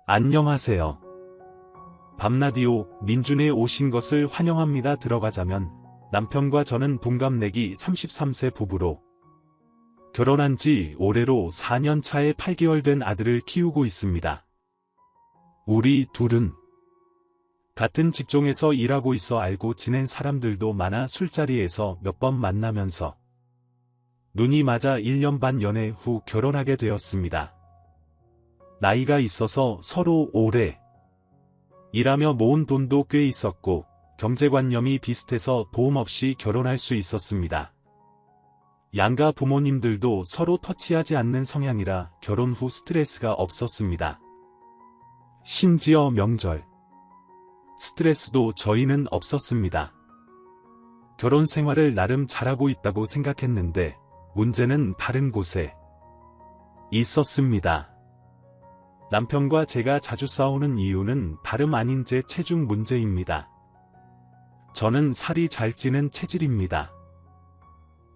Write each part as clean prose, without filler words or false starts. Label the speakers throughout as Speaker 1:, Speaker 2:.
Speaker 1: 안녕하세요. 밤라디오 민준에 오신 것을 환영합니다. 들어가자면 남편과 저는 동갑내기 33세 부부로 결혼한 지 올해로 4년 차에 8개월 된 아들을 키우고 있습니다. 우리 둘은 같은 직종에서 일하고 있어 알고 지낸 사람들도 많아 술자리에서 몇 번 만나면서 눈이 맞아 1년 반 연애 후 결혼하게 되었습니다. 나이가 있어서 서로 오래 일하며 모은 돈도 꽤 있었고 경제관념이 비슷해서 도움 없이 결혼할 수 있었습니다. 양가 부모님들도 서로 터치하지 않는 성향이라 결혼 후 스트레스가 없었습니다. 심지어 명절 스트레스도 저희는 없었습니다. 결혼 생활을 나름 잘하고 있다고 생각했는데 문제는 다른 곳에 있었습니다. 남편과 제가 자주 싸우는 이유는 다름 아닌 제 체중 문제입니다. 저는 살이 잘 찌는 체질입니다.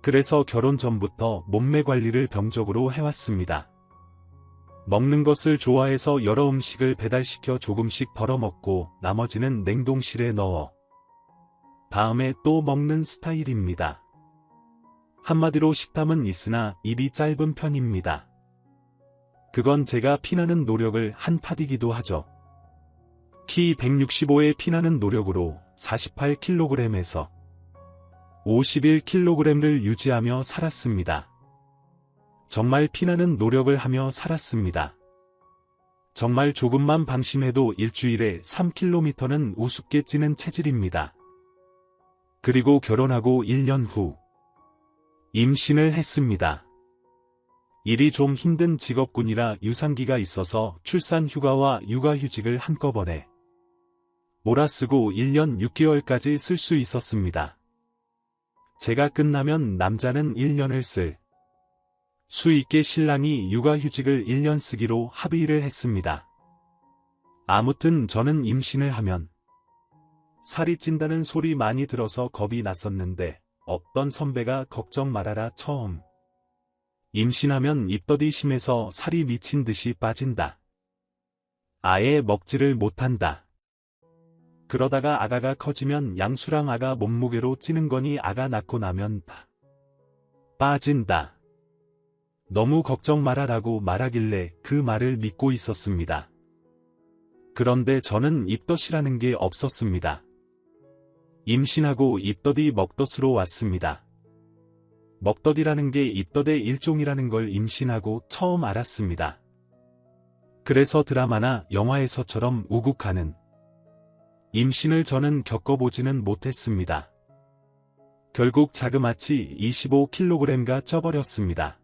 Speaker 1: 그래서 결혼 전부터 몸매 관리를 병적으로 해왔습니다. 먹는 것을 좋아해서 여러 음식을 배달시켜 조금씩 벌어먹고 나머지는 냉동실에 넣어 다음에 또 먹는 스타일입니다. 한마디로 식탐은 있으나 입이 짧은 편입니다. 그건 제가 피나는 노력을 한 탓이기도 하죠. 키 165에 피나는 노력으로 48kg에서 51kg를 유지하며 살았습니다. 정말 피나는 노력을 하며 살았습니다. 정말 조금만 방심해도 일주일에 3km는 우습게 찌는 체질입니다. 그리고 결혼하고 1년 후 임신을 했습니다. 일이 좀 힘든 직업군이라 유산기가 있어서 출산 휴가와 육아휴직을 한꺼번에 몰아쓰고 1년 6개월까지 쓸 수 있었습니다. 제가 끝나면 남자는 1년을 쓸 수 있게 신랑이 육아휴직을 1년 쓰기로 합의를 했습니다. 아무튼 저는 임신을 하면 살이 찐다는 소리 많이 들어서 겁이 났었는데 어떤 선배가 걱정 말아라 처음 임신하면 입덧이 심해서 살이 미친 듯이 빠진다. 아예 먹지를 못한다. 그러다가 아가가 커지면 양수랑 아가 몸무게로 찌는 거니 아가 낳고 나면 빠진다. 너무 걱정 말아라고 말하길래 그 말을 믿고 있었습니다. 그런데 저는 입덧이라는 게 없었습니다. 임신하고 입덧이 먹덧으로 왔습니다. 먹덧이라는 게 입덧의 일종이라는 걸 임신하고 처음 알았습니다. 그래서 드라마나 영화에서처럼 우국하는 임신을 저는 겪어보지는 못했습니다. 결국 자그마치 25kg가 쪄버렸습니다.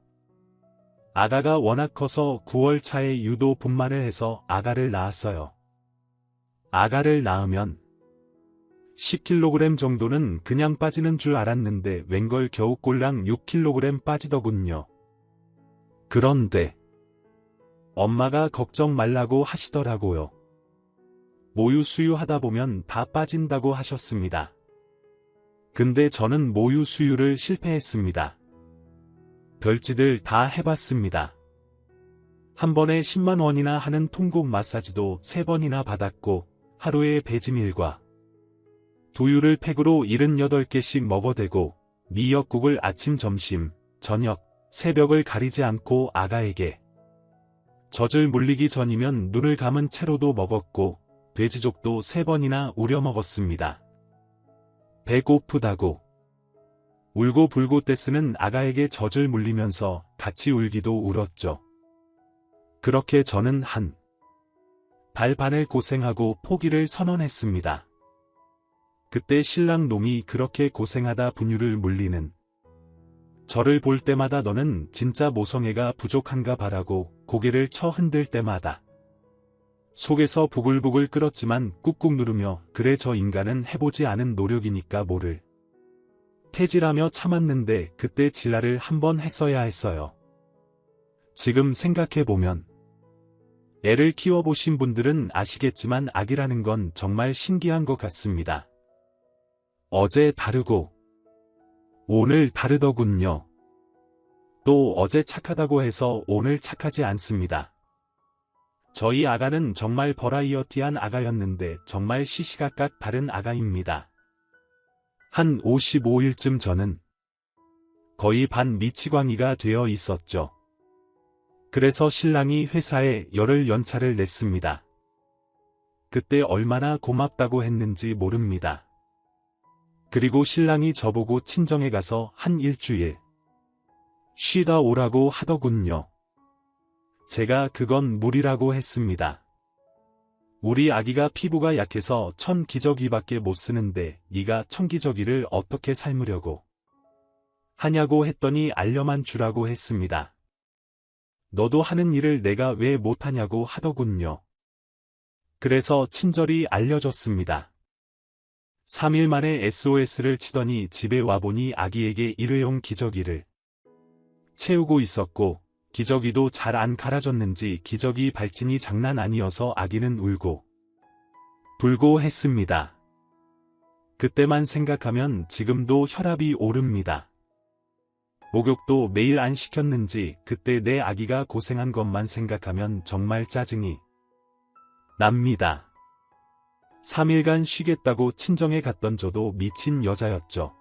Speaker 1: 아가가 워낙 커서 9월 차에 유도 분만을 해서 아가를 낳았어요. 아가를 낳으면 10kg 정도는 그냥 빠지는 줄 알았는데 웬걸 겨우 꼴랑 6kg 빠지더군요. 그런데 엄마가 걱정 말라고 하시더라고요. 모유 수유하다 보면 다 빠진다고 하셨습니다. 근데 저는 모유 수유를 실패했습니다. 별짓을 다 해봤습니다. 한 번에 10만 원이나 하는 통곡 마사지도 3번이나 받았고 하루에 배지밀과 두유를 팩으로 78개씩 먹어대고 미역국을 아침 점심 저녁 새벽을 가리지 않고 아가에게 젖을 물리기 전이면 눈을 감은 채로도 먹었고 돼지족도 3번이나 우려 먹었습니다. 배고프다고 울고불고 떼쓰는 아가에게 젖을 물리면서 같이 울기도 울었죠. 그렇게 저는 한 달 반을 고생하고 포기를 선언했습니다. 그때 신랑 놈이 그렇게 고생하다 분유를 물리는 저를 볼 때마다 너는 진짜 모성애가 부족한가 봐라고 고개를 쳐 흔들 때마다 속에서 부글부글 끓었지만 꾹꾹 누르며 그래 저 인간은 해보지 않은 노력이니까 모를 태질하며 참았는데 그때 진라를 한번 했어야 했어요. 지금 생각해보면 애를 키워보신 분들은 아시겠지만 아기라는 건 정말 신기한 것 같습니다. 어제 다르고 오늘 다르더군요. 또 어제 착하다고 해서 오늘 착하지 않습니다. 저희 아가는 정말 버라이어티한 아가였는데 정말 시시각각 다른 아가입니다. 한 55일쯤 저는 거의 반 미치광이가 되어 있었죠. 그래서 신랑이 회사에 열흘 연차를 냈습니다. 그때 얼마나 고맙다고 했는지 모릅니다. 그리고 신랑이 저보고 친정에 가서 한 일주일 쉬다 오라고 하더군요. 제가 그건 무리라고 했습니다. 우리 아기가 피부가 약해서 천기저귀밖에 못 쓰는데 네가 천기저귀를 어떻게 삶으려고 하냐고 했더니 알려만 주라고 했습니다. 너도 하는 일을 내가 왜 못하냐고 하더군요. 그래서 친절히 알려줬습니다. 3일 만에 SOS를 치더니 집에 와보니 아기에게 일회용 기저귀를 채우고 있었고 기저귀도 잘 안 갈아줬는지 기저귀 발진이 장난 아니어서 아기는 울고 불고 했습니다. 그때만 생각하면 지금도 혈압이 오릅니다. 목욕도 매일 안 시켰는지 그때 내 아기가 고생한 것만 생각하면 정말 짜증이 납니다. 3일간 쉬겠다고 친정에 갔던 저도 미친 여자였죠.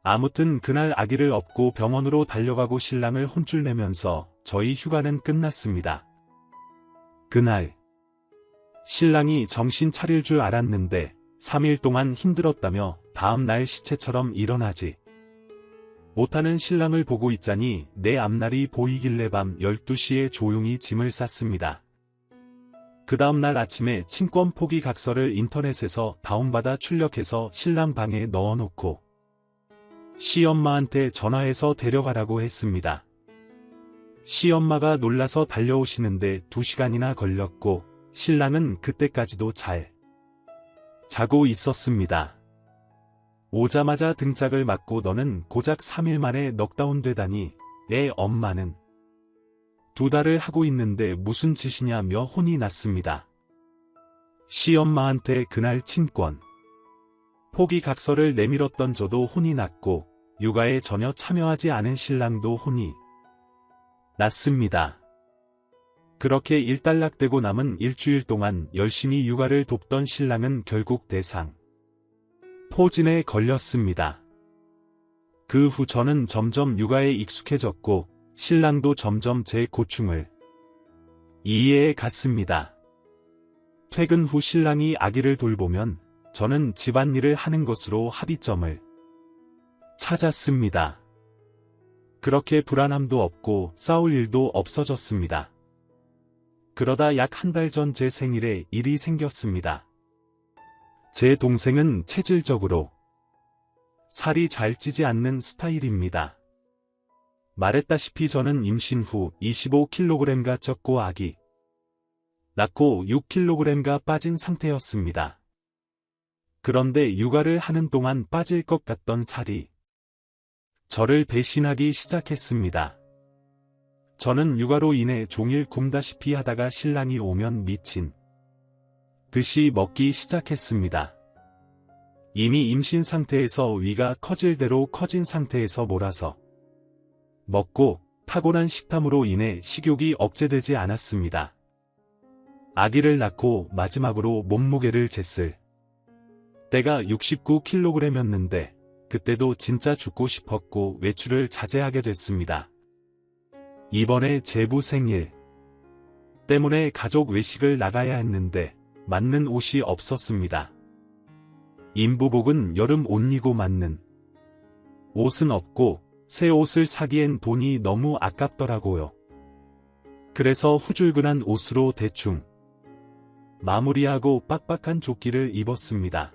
Speaker 1: 아무튼 그날 아기를 업고 병원으로 달려가고 신랑을 혼쭐 내면서 저희 휴가는 끝났습니다. 그날 신랑이 정신 차릴 줄 알았는데 3일 동안 힘들었다며 다음날 시체처럼 일어나지 못하는 신랑을 보고 있자니 내 앞날이 보이길래 밤 12시에 조용히 짐을 쌌습니다. 그 다음날 아침에 친권 포기 각서를 인터넷에서 다운받아 출력해서 신랑 방에 넣어놓고 시엄마한테 전화해서 데려가라고 했습니다. 시엄마가 놀라서 달려오시는데 2시간이나 걸렸고 신랑은 그때까지도 잘 자고 있었습니다. 오자마자 등짝을 맞고 너는 고작 3일 만에 넉다운 되다니 내 엄마는 2달을 하고 있는데 무슨 짓이냐며 혼이 났습니다. 시엄마한테 그날 친권 포기 각서를 내밀었던 저도 혼이 났고 육아에 전혀 참여하지 않은 신랑도 혼이 났습니다. 그렇게 일단락되고 남은 일주일 동안 열심히 육아를 돕던 신랑은 결국 대상 포진에 걸렸습니다. 그 후 저는 점점 육아에 익숙해졌고 신랑도 점점 제 고충을 이해해 갔습니다. 퇴근 후 신랑이 아기를 돌보면 저는 집안일을 하는 것으로 합의점을 찾았습니다. 그렇게 불안함도 없고 싸울 일도 없어졌습니다. 그러다 약 한 달 전 제 생일에 일이 생겼습니다. 제 동생은 체질적으로 살이 잘 찌지 않는 스타일입니다. 말했다시피 저는 임신 후 25kg가 쪘고 아기 낳고 6kg가 빠진 상태였습니다. 그런데 육아를 하는 동안 빠질 것 같던 살이 저를 배신하기 시작했습니다. 저는 육아로 인해 종일 굶다시피 하다가 신랑이 오면 미친 듯이 먹기 시작했습니다. 이미 임신 상태에서 위가 커질 대로 커진 상태에서 몰아서 먹고 타고난 식탐으로 인해 식욕이 억제되지 않았습니다. 아기를 낳고 마지막으로 몸무게를 쟀을 때가 69kg이었는데 그때도 진짜 죽고 싶었고 외출을 자제하게 됐습니다. 이번에 제부 생일 때문에 가족 외식을 나가야 했는데 맞는 옷이 없었습니다. 인부복은 여름 옷이고 맞는 옷은 없고 새 옷을 사기엔 돈이 너무 아깝더라고요. 그래서 후줄근한 옷으로 대충 마무리하고 빡빡한 조끼를 입었습니다.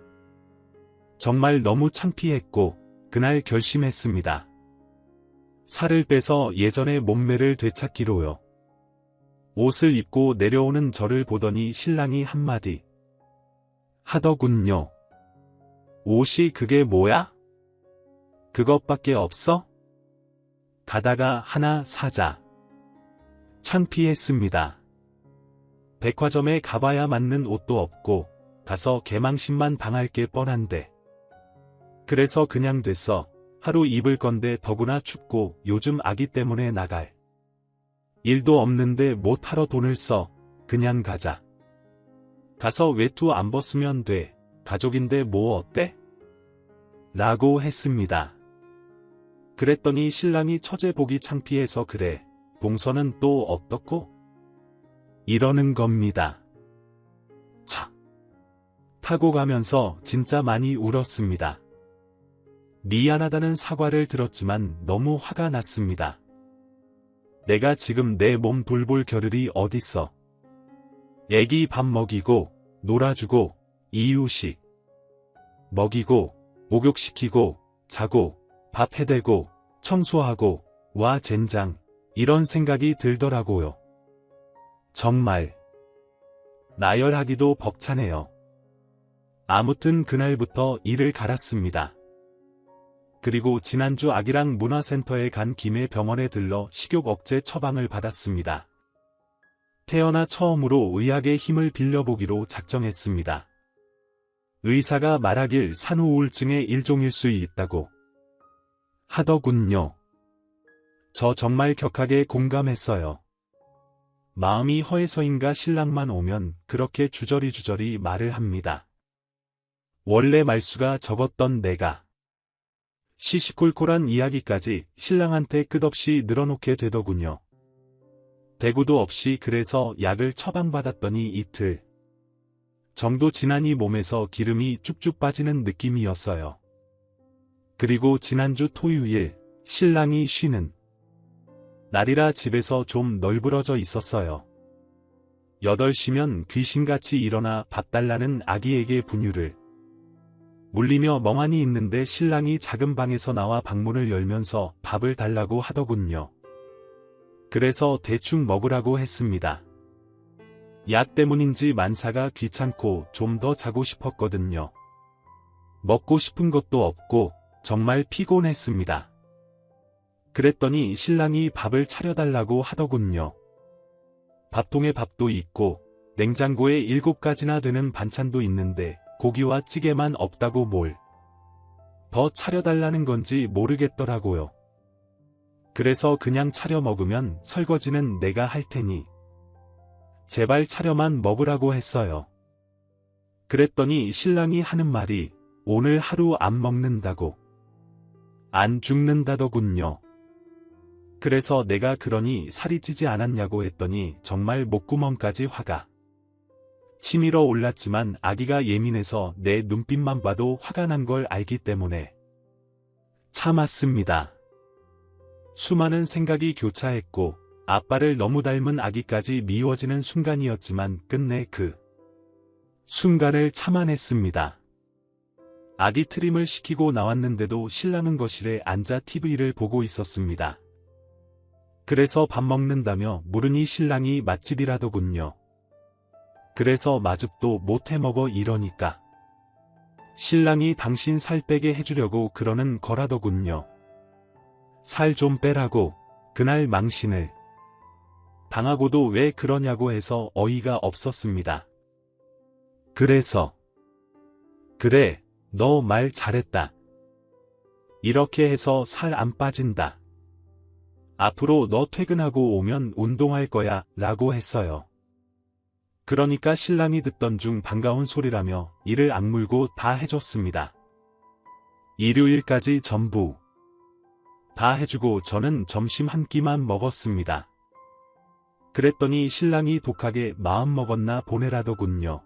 Speaker 1: 정말 너무 창피했고 그날 결심했습니다. 살을 빼서 예전의 몸매를 되찾기로요. 옷을 입고 내려오는 저를 보더니 신랑이 한마디 하더군요. 옷이 그게 뭐야? 그것밖에 없어? 가다가 하나 사자. 창피했습니다. 백화점에 가봐야 맞는 옷도 없고 가서 개망신만 당할 게 뻔한데. 그래서 그냥 됐어. 하루 입을 건데 더구나 춥고 요즘 아기 때문에 나갈 일도 없는데 뭐 타러 돈을 써. 그냥 가자. 가서 외투 안 벗으면 돼. 가족인데 뭐 어때? 라고 했습니다. 그랬더니 신랑이 처제 보기 창피해서 그래. 동서는 또 어떻고? 이러는 겁니다. 차. 타고 가면서 진짜 많이 울었습니다. 미안하다는 사과를 들었지만 너무 화가 났습니다. 내가 지금 내 몸 돌볼 겨를이 어딨어. 애기 밥 먹이고, 놀아주고, 이유식 먹이고, 목욕시키고, 자고, 밥 해대고, 청소하고, 와 젠장, 이런 생각이 들더라고요. 정말 나열하기도 벅차네요. 아무튼 그날부터 일을 갈았습니다. 그리고 지난주 아기랑 문화센터에 간 김에 병원에 들러 식욕 억제 처방을 받았습니다. 태어나 처음으로 의학의 힘을 빌려보기로 작정했습니다. 의사가 말하길 산후우울증의 일종일 수 있다고 하더군요. 저 정말 격하게 공감했어요. 마음이 허해서인가 신랑만 오면 그렇게 주저리주저리 말을 합니다. 원래 말수가 적었던 내가 시시콜콜한 이야기까지 신랑한테 끝없이 늘어놓게 되더군요. 대구도 없이 그래서 약을 처방받았더니 이틀 정도 지나니 몸에서 기름이 쭉쭉 빠지는 느낌이었어요. 그리고 지난주 토요일 신랑이 쉬는 날이라 집에서 좀 널브러져 있었어요. 8시면 귀신같이 일어나 밥 달라는 아기에게 분유를 물리며 멍하니 있는데 신랑이 작은 방에서 나와 방문을 열면서 밥을 달라고 하더군요. 그래서 대충 먹으라고 했습니다. 약 때문인지 만사가 귀찮고 좀 더 자고 싶었거든요. 먹고 싶은 것도 없고 정말 피곤했습니다. 그랬더니 신랑이 밥을 차려달라고 하더군요. 밥통에 밥도 있고 냉장고에 7가지나 되는 반찬도 있는데 고기와 찌개만 없다고 뭘 더 차려달라는 건지 모르겠더라고요. 그래서 그냥 차려 먹으면 설거지는 내가 할 테니 제발 차려만 먹으라고 했어요. 그랬더니 신랑이 하는 말이 오늘 하루 안 먹는다고 안 죽는다더군요. 그래서 내가 그러니 살이 찌지 않았냐고 했더니 정말 목구멍까지 화가 치밀어 올랐지만 아기가 예민해서 내 눈빛만 봐도 화가 난 걸 알기 때문에 참았습니다. 수많은 생각이 교차했고 아빠를 너무 닮은 아기까지 미워지는 순간이었지만 끝내 그 순간을 참아냈습니다. 아기 트림을 시키고 나왔는데도 신랑은 거실에 앉아 TV를 보고 있었습니다. 그래서 밥 먹는다며 물으니 신랑이 맛집이라더군요. 그래서 마즙도 못 해먹어 이러니까 신랑이 당신 살 빼게 해주려고 그러는 거라더군요. 살 좀 빼라고 그날 망신을 당하고도 왜 그러냐고 해서 어이가 없었습니다. 그래서 그래, 너 말 잘했다. 이렇게 해서 살 안 빠진다. 앞으로 너 퇴근하고 오면 운동할 거야 라고 했어요. 그러니까 신랑이 듣던 중 반가운 소리라며 이를 악물고 다 해줬습니다. 일요일까지 전부 다 해주고 저는 점심 한 끼만 먹었습니다. 그랬더니 신랑이 독하게 마음먹었나 보내라더군요.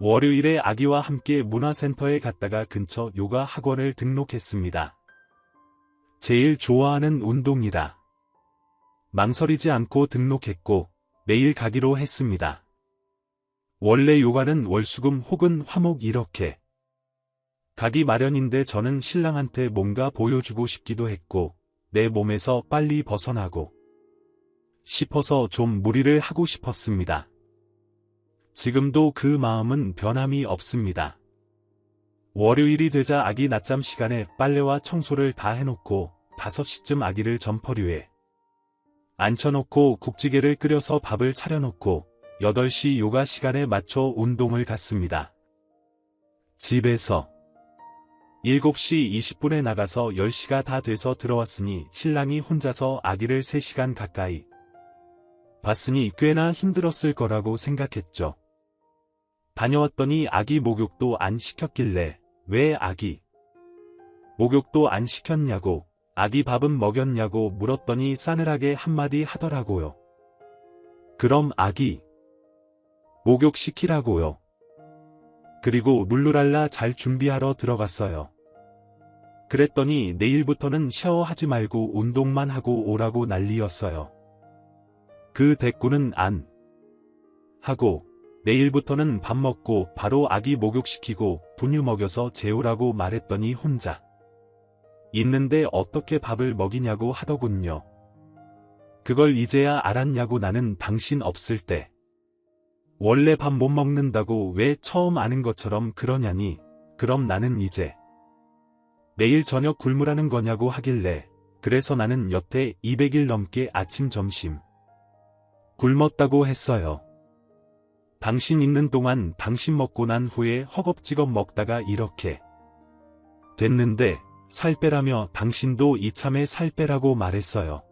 Speaker 1: 월요일에 아기와 함께 문화센터에 갔다가 근처 요가 학원을 등록했습니다. 제일 좋아하는 운동이라 망설이지 않고 등록했고 매일 가기로 했습니다. 원래 요가는 월수금 혹은 화목 이렇게 가기 마련인데 저는 신랑한테 뭔가 보여주고 싶기도 했고 내 몸에서 빨리 벗어나고 싶어서 좀 무리를 하고 싶었습니다. 지금도 그 마음은 변함이 없습니다. 월요일이 되자 아기 낮잠 시간에 빨래와 청소를 다 해놓고 5시쯤 아기를 점퍼류에 앉혀놓고 국찌개를 끓여서 밥을 차려놓고 8시 요가 시간에 맞춰 운동을 갔습니다. 집에서 7시 20분에 나가서 10시가 다 돼서 들어왔으니 신랑이 혼자서 아기를 3시간 가까이 봤으니 꽤나 힘들었을 거라고 생각했죠. 다녀왔더니 아기 목욕도 안 시켰길래 왜 아기 목욕도 안 시켰냐고, 아기 밥은 먹였냐고 물었더니 싸늘하게 한마디 하더라고요. 그럼 아기 목욕시키라고요. 그리고 룰루랄라 잘 준비하러 들어갔어요. 그랬더니 내일부터는 샤워하지 말고 운동만 하고 오라고 난리였어요. 그 대꾸는 안 하고 내일부터는 밥 먹고 바로 아기 목욕시키고 분유 먹여서 재우라고 말했더니 혼자 있는데 어떻게 밥을 먹이냐고 하더군요. 그걸 이제야 알았냐고. 나는 당신 없을 때 원래 밥 못 먹는다고 왜 처음 아는 것처럼 그러냐니. 그럼 나는 이제 매일 저녁 굶으라는 거냐고 하길래 그래서 나는 여태 200일 넘게 아침 점심 굶었다고 했어요. 당신 있는 동안 당신 먹고 난 후에 허겁지겁 먹다가 이렇게 됐는데 살 빼라며 당신도 이참에 살 빼라고 말했어요.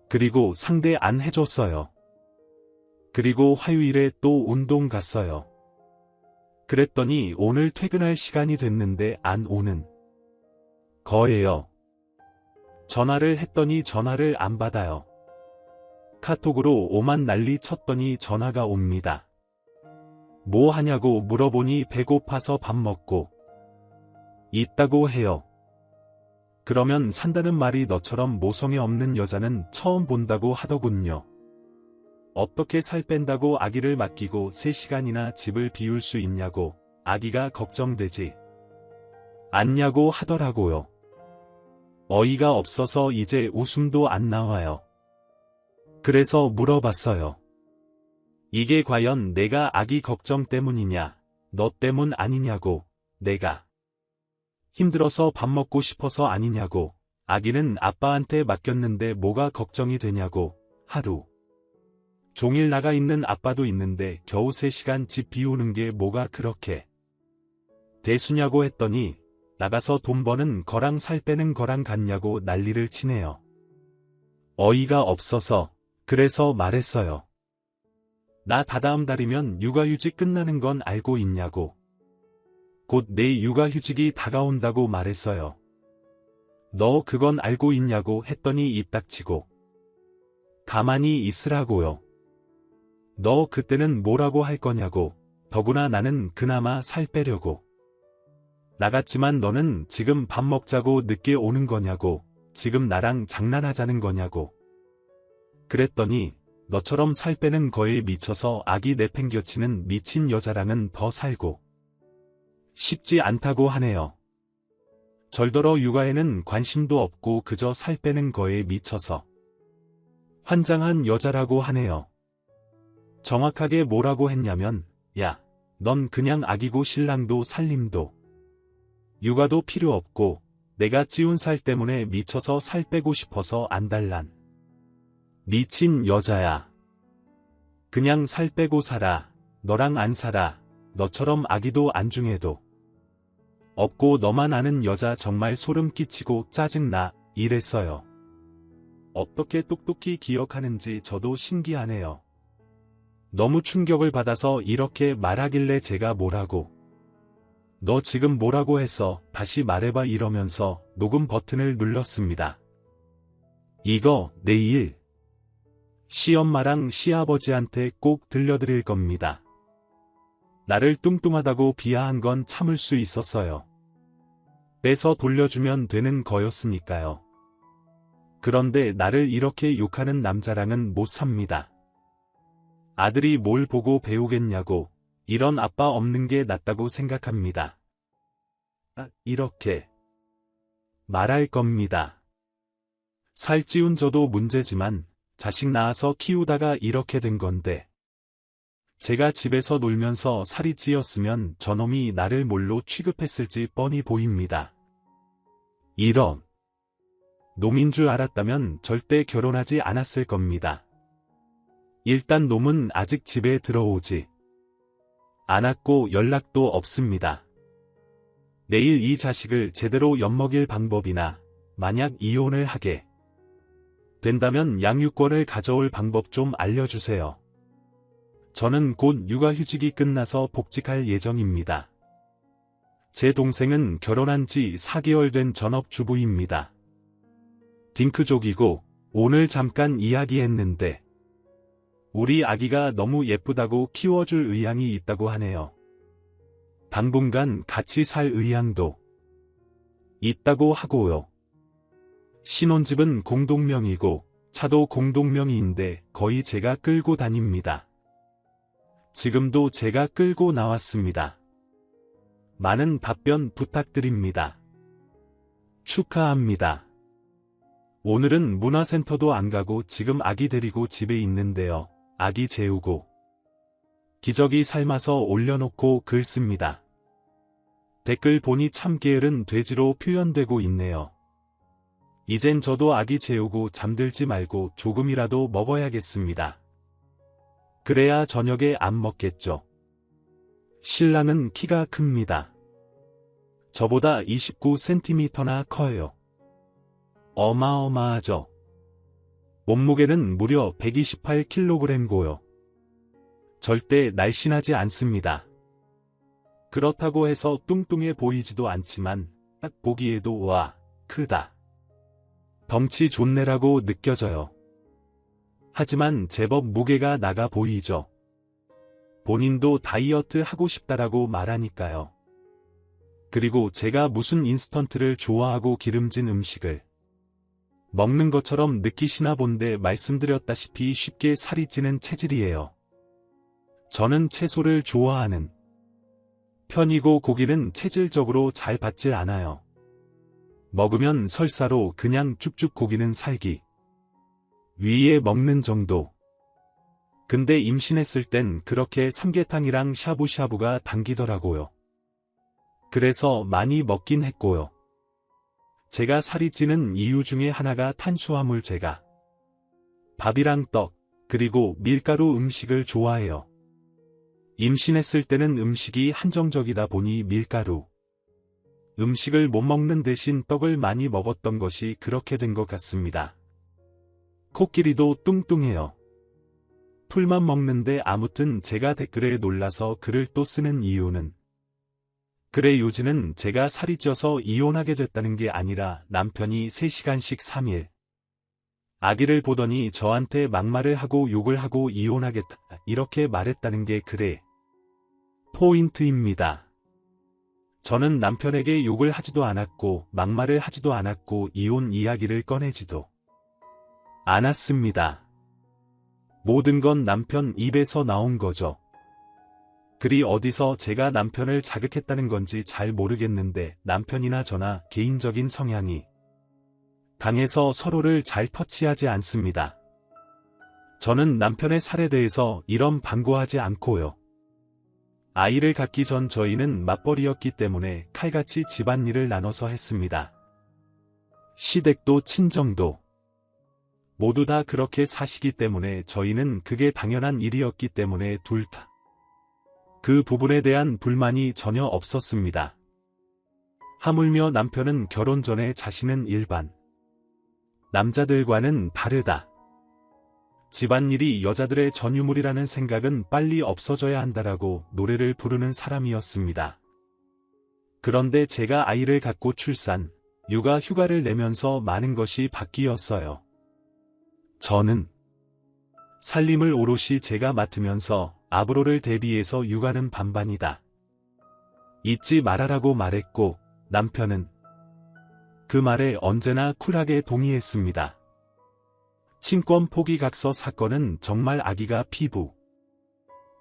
Speaker 1: 그리고 상대 안 해줬어요. 그리고 화요일에 또 운동 갔어요. 그랬더니 오늘 퇴근할 시간이 됐는데 안 오는 거예요. 전화를 했더니 전화를 안 받아요. 카톡으로 오만 난리 쳤더니 전화가 옵니다. 뭐 하냐고 물어보니 배고파서 밥 먹고 있다고 해요. 그러면 산다는 말이 너처럼 모성애 없는 여자는 처음 본다고 하더군요. 어떻게 살 뺀다고 아기를 맡기고 3시간이나 집을 비울 수 있냐고, 아기가 걱정되지 않냐고 하더라고요. 어이가 없어서 이제 웃음도 안 나와요. 그래서 물어봤어요. 이게 과연 내가 아기 걱정 때문이냐, 너 때문 아니냐고. 내가 힘들어서 밥 먹고 싶어서 아니냐고. 아기는 아빠한테 맡겼는데 뭐가 걱정이 되냐고. 하루 종일 나가 있는 아빠도 있는데 겨우 3시간 집 비우는 게 뭐가 그렇게 대수냐고 했더니 나가서 돈 버는 거랑 살 빼는 거랑 같냐고 난리를 치네요. 어이가 없어서 그래서 말했어요. 나 다다음 달이면 육아휴직 끝나는 건 알고 있냐고. 곧 내 육아휴직이 다가온다고 말했어요. 너 그건 알고 있냐고 했더니 입 닥치고 가만히 있으라고요. 너 그때는 뭐라고 할 거냐고. 더구나 나는 그나마 살 빼려고 나갔지만 너는 지금 밥 먹자고 늦게 오는 거냐고. 지금 나랑 장난하자는 거냐고. 그랬더니 너처럼 살 빼는 거에 미쳐서 아기 내팽겨치는 미친 여자랑은 더 살고 쉽지 않다고 하네요. 절더러 육아에는 관심도 없고 그저 살 빼는 거에 미쳐서 환장한 여자라고 하네요. 정확하게 뭐라고 했냐면, 야, 넌 그냥 아기고 신랑도 살림도 육아도 필요 없고 내가 찌운 살 때문에 미쳐서 살 빼고 싶어서 안달난 미친 여자야. 그냥 살 빼고 살아. 너랑 안 살아. 너처럼 아기도 안중에도 없고 너만 아는 여자 정말 소름 끼치고 짜증나. 이랬어요. 어떻게 똑똑히 기억하는지 저도 신기하네요. 너무 충격을 받아서 이렇게 말하길래 제가 뭐라고. 너 지금 뭐라고 했어? 다시 말해봐 이러면서 녹음 버튼을 눌렀습니다. 이거 내일 시엄마랑 시아버지한테 꼭 들려드릴 겁니다. 나를 뚱뚱하다고 비하한 건 참을 수 있었어요. 빼서 돌려주면 되는 거였으니까요. 그런데 나를 이렇게 욕하는 남자랑은 못 삽니다. 아들이 뭘 보고 배우겠냐고. 이런 아빠 없는 게 낫다고 생각합니다. 이렇게 말할 겁니다. 살찌운 저도 문제지만 자식 낳아서 키우다가 이렇게 된 건데 제가 집에서 놀면서 살이 찌었으면 저놈이 나를 뭘로 취급했을지 뻔히 보입니다. 이런 놈인 줄 알았다면 절대 결혼하지 않았을 겁니다. 일단 놈은 아직 집에 들어오지 않았고 연락도 없습니다. 내일 이 자식을 제대로 엿먹일 방법이나 만약 이혼을 하게 된다면 양육권을 가져올 방법 좀 알려주세요. 저는 곧 육아휴직이 끝나서 복직할 예정입니다. 제 동생은 결혼한 지 4개월 된 전업주부입니다. 딩크족이고 오늘 잠깐 이야기했는데 우리 아기가 너무 예쁘다고 키워줄 의향이 있다고 하네요. 당분간 같이 살 의향도 있다고 하고요. 신혼집은 공동명의고 차도 공동명의인데 거의 제가 끌고 다닙니다. 지금도 제가 끌고 나왔습니다. 많은 답변 부탁드립니다. 축하합니다. 오늘은 문화센터도 안 가고 지금 아기 데리고 집에 있는데요. 아기 재우고 기저귀 삶아서 올려놓고 글 씁니다. 댓글 보니 참 게으른 돼지로 표현되고 있네요. 이젠 저도 아기 재우고 잠들지 말고 조금이라도 먹어야겠습니다. 그래야 저녁에 안 먹겠죠. 신랑은 키가 큽니다. 저보다 29cm나 커요. 어마어마하죠. 몸무게는 무려 128kg고요. 절대 날씬하지 않습니다. 그렇다고 해서 뚱뚱해 보이지도 않지만 딱 보기에도 와, 크다. 덩치 좋네라고 느껴져요. 하지만 제법 무게가 나가 보이죠. 본인도 다이어트 하고 싶다라고 말하니까요. 그리고 제가 무슨 인스턴트를 좋아하고 기름진 음식을 먹는 것처럼 느끼시나 본데 말씀드렸다시피 쉽게 살이 찌는 체질이에요. 저는 채소를 좋아하는 편이고 고기는 체질적으로 잘 받질 않아요. 먹으면 설사로 그냥 쭉쭉 고기는 살기 위에 먹는 정도. 근데 임신했을 땐 그렇게 삼계탕이랑 샤브샤브가 당기더라고요. 그래서 많이 먹긴 했고요. 제가 살이 찌는 이유 중에 하나가 탄수화물 제가 밥이랑 떡, 그리고 밀가루 음식을 좋아해요. 임신했을 때는 음식이 한정적이다 보니 밀가루 음식을 못 먹는 대신 떡을 많이 먹었던 것이 그렇게 된 것 같습니다. 코끼리도 뚱뚱해요. 풀만 먹는데 아무튼 제가 댓글에 놀라서 글을 또 쓰는 이유는 글의 요지는 제가 살이 쪄서 이혼하게 됐다는 게 아니라 남편이 3시간씩 3일 아기를 보더니 저한테 막말을 하고 욕을 하고 이혼하겠다 이렇게 말했다는 게 글의 포인트입니다. 저는 남편에게 욕을 하지도 않았고 막말을 하지도 않았고 이혼 이야기를 꺼내지도 않았습니다. 모든 건 남편 입에서 나온 거죠. 글이 어디서 제가 남편을 자극했다는 건지 잘 모르겠는데 남편이나 저나 개인적인 성향이 강해서 서로를 잘 터치하지 않습니다. 저는 남편의 살에 대해서 이런 방구하지 않고요. 아이를 갖기 전 저희는 맞벌이였기 때문에 칼같이 집안일을 나눠서 했습니다. 시댁도 친정도 모두 다 그렇게 사시기 때문에 저희는 그게 당연한 일이었기 때문에 둘 다 그 부분에 대한 불만이 전혀 없었습니다. 하물며 남편은 결혼 전에 자신은 일반 남자들과는 다르다. 집안일이 여자들의 전유물이라는 생각은 빨리 없어져야 한다라고 노래를 부르는 사람이었습니다. 그런데 제가 아이를 갖고 출산, 육아 휴가를 내면서 많은 것이 바뀌었어요. 저는 살림을 오롯이 제가 맡으면서 아브로를 대비해서 육아는 반반이다. 잊지 말아라고 말했고 남편은 그 말에 언제나 쿨하게 동의했습니다. 친권 포기각서 사건은 정말 아기가 피부,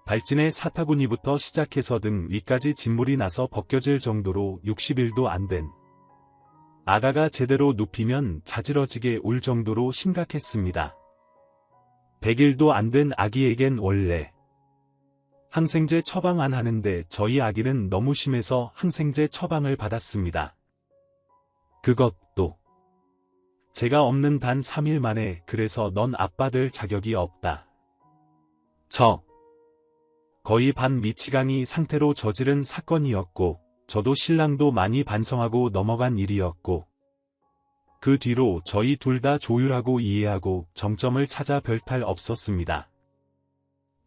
Speaker 1: 발진의 사타구니부터 시작해서 등 위까지 진물이 나서 벗겨질 정도로 60일도 안 된 아가가 제대로 눕히면 자지러지게 울 정도로 심각했습니다. 100일도 안 된 아기에겐 원래 항생제 처방 안 하는데 저희 아기는 너무 심해서 항생제 처방을 받았습니다. 그것도 제가 없는 단 3일 만에. 그래서 넌 아빠 될 자격이 없다. 거의 반 미치광이 상태로 저지른 사건이었고 저도 신랑도 많이 반성하고 넘어간 일이었고 그 뒤로 저희 둘 다 조율하고 이해하고 정점을 찾아 별탈 없었습니다.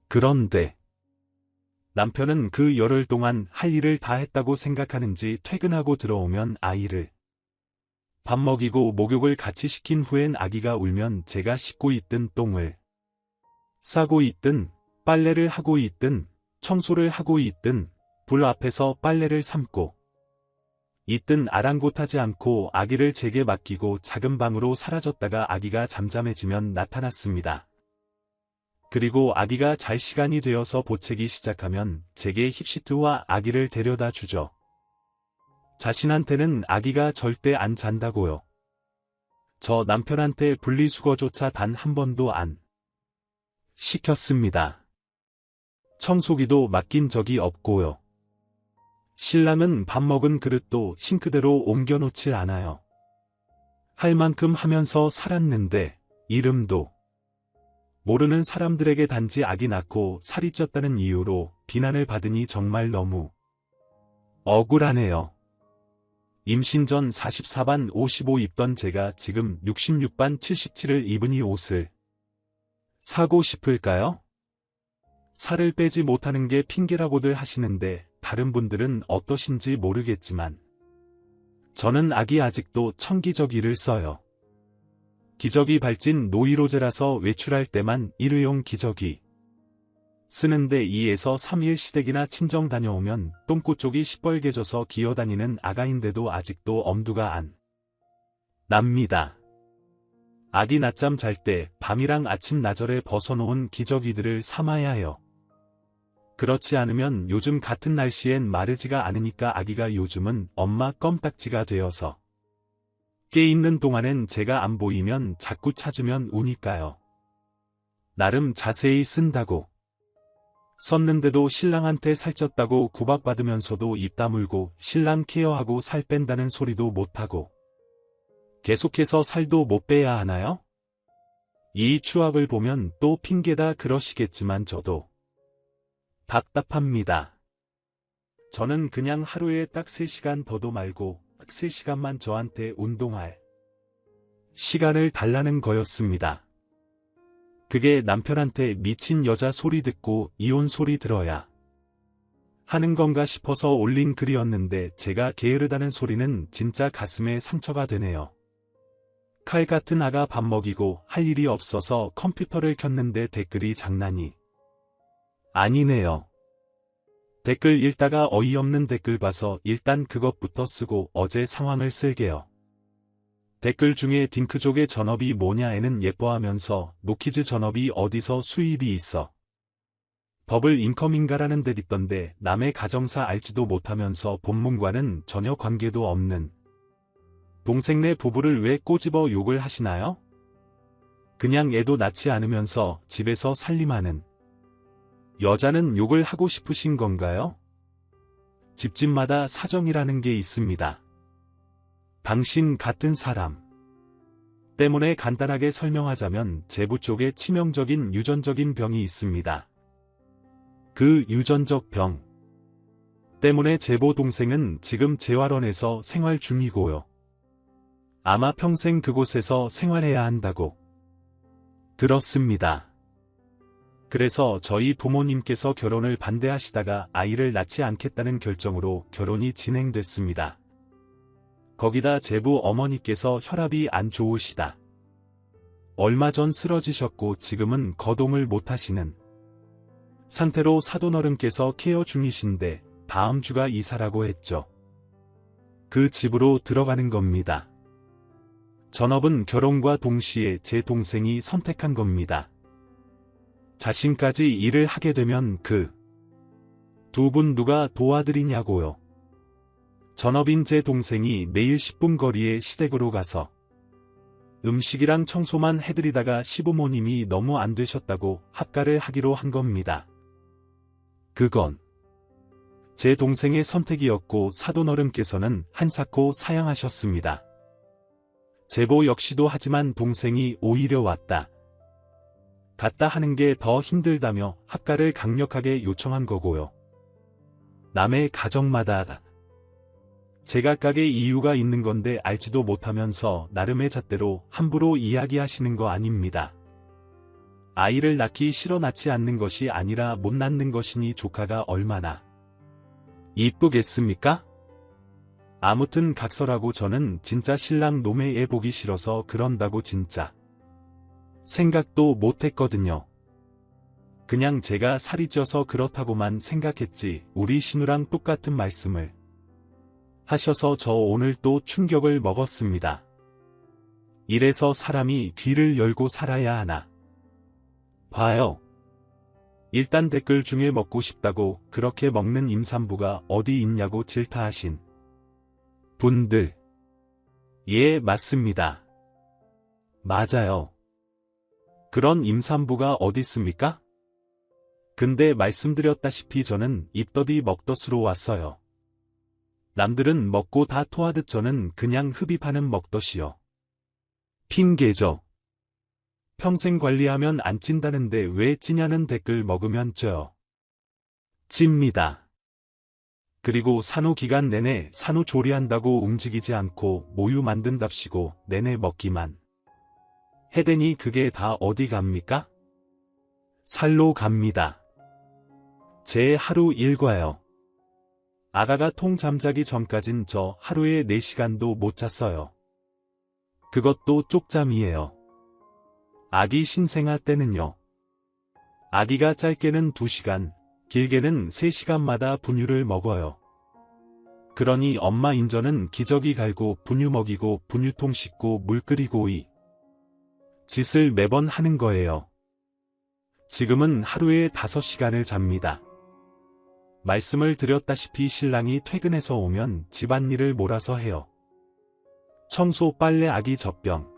Speaker 1: 그런데 남편은 그 열흘 동안 할 일을 다 했다고 생각하는지 퇴근하고 들어오면 아이를 밥 먹이고 목욕을 같이 시킨 후엔 아기가 울면 제가 씻고 있든 똥을 싸고 있든 빨래를 하고 있든 청소를 하고 있든 불 앞에서 빨래를 삶고 있든 아랑곳하지 않고 아기를 제게 맡기고 작은 방으로 사라졌다가 아기가 잠잠해지면 나타났습니다. 그리고 아기가 잘 시간이 되어서 보채기 시작하면 제게 힙시트와 아기를 데려다 주죠. 자신한테는 아기가 절대 안 잔다고요. 저 남편한테 분리수거조차 단 한 번도 안 시켰습니다. 청소기도 맡긴 적이 없고요. 신랑은 밥 먹은 그릇도 싱크대로 옮겨놓질 않아요. 할 만큼 하면서 살았는데 이름도 모르는 사람들에게 단지 아기 낳고 살이 쪘다는 이유로 비난을 받으니 정말 너무 억울하네요. 임신 전 44반 55 입던 제가 지금 66반 77을 입은 이 옷을 사고 싶을까요? 살을 빼지 못하는 게 핑계라고들 하시는데 다른 분들은 어떠신지 모르겠지만 저는 아기 아직도 청기저귀를 써요. 기저귀 발진 노이로제라서 외출할 때만 일회용 기저귀 쓰는데 2에서 3일 시댁이나 친정 다녀오면 똥꼬 쪽이 시뻘개져서 기어다니는 아가인데도 아직도 엄두가 안 납니다. 아기 낮잠 잘 때 밤이랑 아침 나절에 벗어놓은 기저귀들을 삼아야 해요. 그렇지 않으면 요즘 같은 날씨엔 마르지가 않으니까 아기가 요즘은 엄마 껌딱지가 되어서 깨있는 동안엔 제가 안 보이면 자꾸 찾으면 우니까요. 나름 자세히 쓴다고 썼는데도 신랑한테 살쪘다고 구박받으면서도 입 다물고 신랑 케어하고 살 뺀다는 소리도 못하고 계속해서 살도 못 빼야 하나요? 이 추악을 보면 또 핑계다 그러시겠지만 저도 답답합니다. 저는 그냥 하루에 딱 3시간 더도 말고 딱 3시간만 저한테 운동할 시간을 달라는 거였습니다. 그게 남편한테 미친 여자 소리 듣고 이혼 소리 들어야 하는 건가 싶어서 올린 글이었는데 제가 게으르다는 소리는 진짜 가슴에 상처가 되네요. 칼 같은 아가 밥 먹이고 할 일이 없어서 컴퓨터를 켰는데 댓글이 장난이 아니네요. 댓글 읽다가 어이없는 댓글 봐서 일단 그것부터 쓰고 어제 상황을 쓸게요. 댓글 중에 딩크족의 전업이 뭐냐 애는 예뻐하면서 노키즈 전업이 어디서 수입이 있어. 더블 인컴인가라는 데 있던데 남의 가정사 알지도 못하면서 본문과는 전혀 관계도 없는 동생네 부부를 왜 꼬집어 욕을 하시나요? 그냥 애도 낳지 않으면서 집에서 살림하는 여자는 욕을 하고 싶으신 건가요? 집집마다 사정이라는 게 있습니다. 당신 같은 사람 때문에 간단하게 설명하자면 제부 쪽에 치명적인 유전적인 병이 있습니다. 그 유전적 병 때문에 제보 동생은 지금 재활원에서 생활 중이고요. 아마 평생 그곳에서 생활해야 한다고 들었습니다. 그래서 저희 부모님께서 결혼을 반대하시다가 아이를 낳지 않겠다는 결정으로 결혼이 진행됐습니다. 거기다 제부 어머니께서 혈압이 안 좋으시다. 얼마 전 쓰러지셨고 지금은 거동을 못하시는 상태로 사돈어른께서 케어 중이신데 다음 주가 이사라고 했죠. 그 집으로 들어가는 겁니다. 전업은 결혼과 동시에 제 동생이 선택한 겁니다. 자신까지 일을 하게 되면 그 두 분 누가 도와드리냐고요. 전업인 제 동생이 매일 10분 거리의 시댁으로 가서 음식이랑 청소만 해드리다가 시부모님이 너무 안 되셨다고 합가를 하기로 한 겁니다. 그건 제 동생의 선택이었고 사돈어른께서는 한사코 사양하셨습니다. 제보 역시도 하지만 동생이 오히려 왔다 갔다 하는 게 더 힘들다며 합가를 강력하게 요청한 거고요. 남의 가정마다 제각각의 이유가 있는 건데 알지도 못하면서 나름의 잣대로 함부로 이야기하시는 거 아닙니다. 아이를 낳기 싫어 낳지 않는 것이 아니라 못 낳는 것이니 조카가 얼마나 이쁘겠습니까? 아무튼 각설하고 저는 진짜 신랑 놈의 애 보기 싫어서 그런다고 진짜 생각도 못했거든요. 그냥 제가 살이 쪄서 그렇다고만 생각했지 우리 신우랑 똑같은 말씀을 하셔서 저 오늘 또 충격을 먹었습니다. 이래서 사람이 귀를 열고 살아야 하나 봐요. 일단 댓글 중에 먹고 싶다고 그렇게 먹는 임산부가 어디 있냐고 질타하신 분들. 예, 맞습니다. 맞아요. 그런 임산부가 어딨습니까? 근데 말씀드렸다시피 저는 입덧이 먹덧으로 왔어요. 남들은 먹고 다 토하듯 저는 그냥 흡입하는 먹덧이요. 핑계죠. 평생 관리하면 안 찐다는데 왜 찌냐는 댓글 먹으면 쪄요. 찝니다. 그리고 산후 기간 내내 산후 조리한다고 움직이지 않고 모유 만든답시고 내내 먹기만 해대니 그게 다 어디 갑니까? 살로 갑니다. 제 하루 일과요. 아가가 통 잠자기 전까진 저 하루에 4시간도 못 잤어요. 그것도 쪽잠이에요. 아기 신생아 때는요. 아기가 짧게는 2시간, 길게는 3시간마다 분유를 먹어요. 그러니 엄마 인저는 기저귀 갈고 분유 먹이고 분유통 씻고 물 끓이고 이 짓을 매번 하는 거예요. 지금은 하루에 5시간을 잡니다. 말씀을 드렸다시피 신랑이 퇴근해서 오면 집안일을 몰아서 해요. 청소, 빨래, 아기 젖병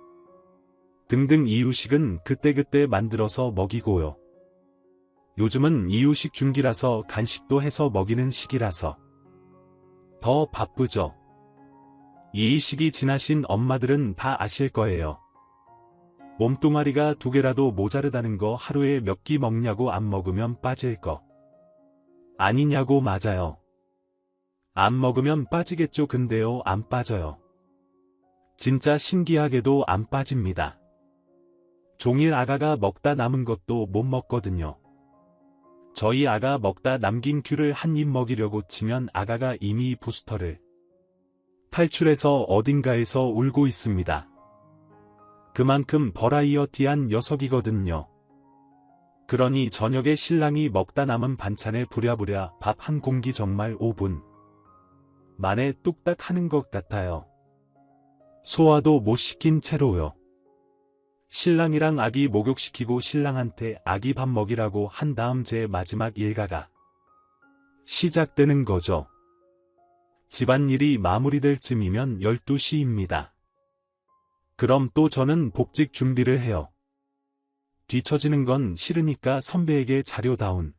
Speaker 1: 등등 이유식은 그때그때 만들어서 먹이고요. 요즘은 이유식 중기라서 간식도 해서 먹이는 시기라서 더 바쁘죠. 이 시기 지나신 엄마들은 다 아실 거예요. 몸뚱아리가 2개라도 모자르다는 거 하루에 몇 끼 먹냐고 안 먹으면 빠질 거 아니냐고. 맞아요. 안 먹으면 빠지겠죠. 근데요, 안 빠져요. 진짜 신기하게도 안 빠집니다. 종일 아가가 먹다 남은 것도 못 먹거든요. 저희 아가 먹다 남긴 귤을 한 입 먹이려고 치면 아가가 이미 부스터를 탈출해서 어딘가에서 울고 있습니다. 그만큼 버라이어티한 녀석이거든요. 그러니 저녁에 신랑이 먹다 남은 반찬에 부랴부랴 밥 한 공기 정말 5분 만에 뚝딱 하는 것 같아요. 소화도 못 시킨 채로요. 신랑이랑 아기 목욕시키고 신랑한테 아기 밥 먹이라고 한 다음 제 마지막 일가가 시작되는 거죠. 집안일이 마무리될 쯤이면 12시입니다. 그럼 또 저는 복직 준비를 해요. 뒤처지는 건 싫으니까 선배에게 자료 다운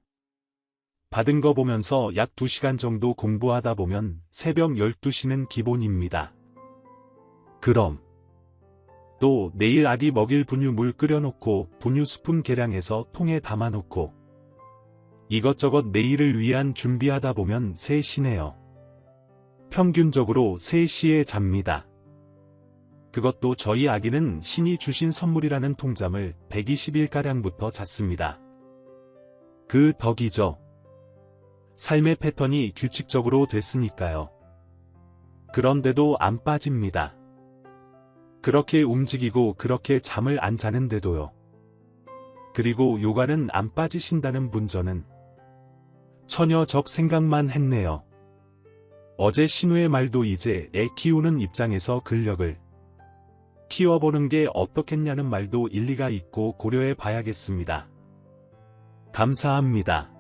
Speaker 1: 받은 거 보면서 약 2시간 정도 공부하다 보면 새벽 12시는 기본입니다. 그럼 또 내일 아기 먹일 분유 물 끓여놓고 분유 스푼 계량해서 통에 담아놓고 이것저것 내일을 위한 준비하다 보면 3시네요. 평균적으로 3시에 잡니다. 그것도 저희 아기는 신이 주신 선물이라는 통잠을 120일가량부터 잤습니다. 그 덕이죠. 삶의 패턴이 규칙적으로 됐으니까요. 그런데도 안 빠집니다. 그렇게 움직이고 그렇게 잠을 안 자는데도요. 그리고 요가는 안 빠지신다는 분 저는 처녀적 생각만 했네요. 어제 신우의 말도 이제 애 키우는 입장에서 근력을 키워보는 게 어떻겠냐는 말도 일리가 있고 고려해 봐야겠습니다. 감사합니다.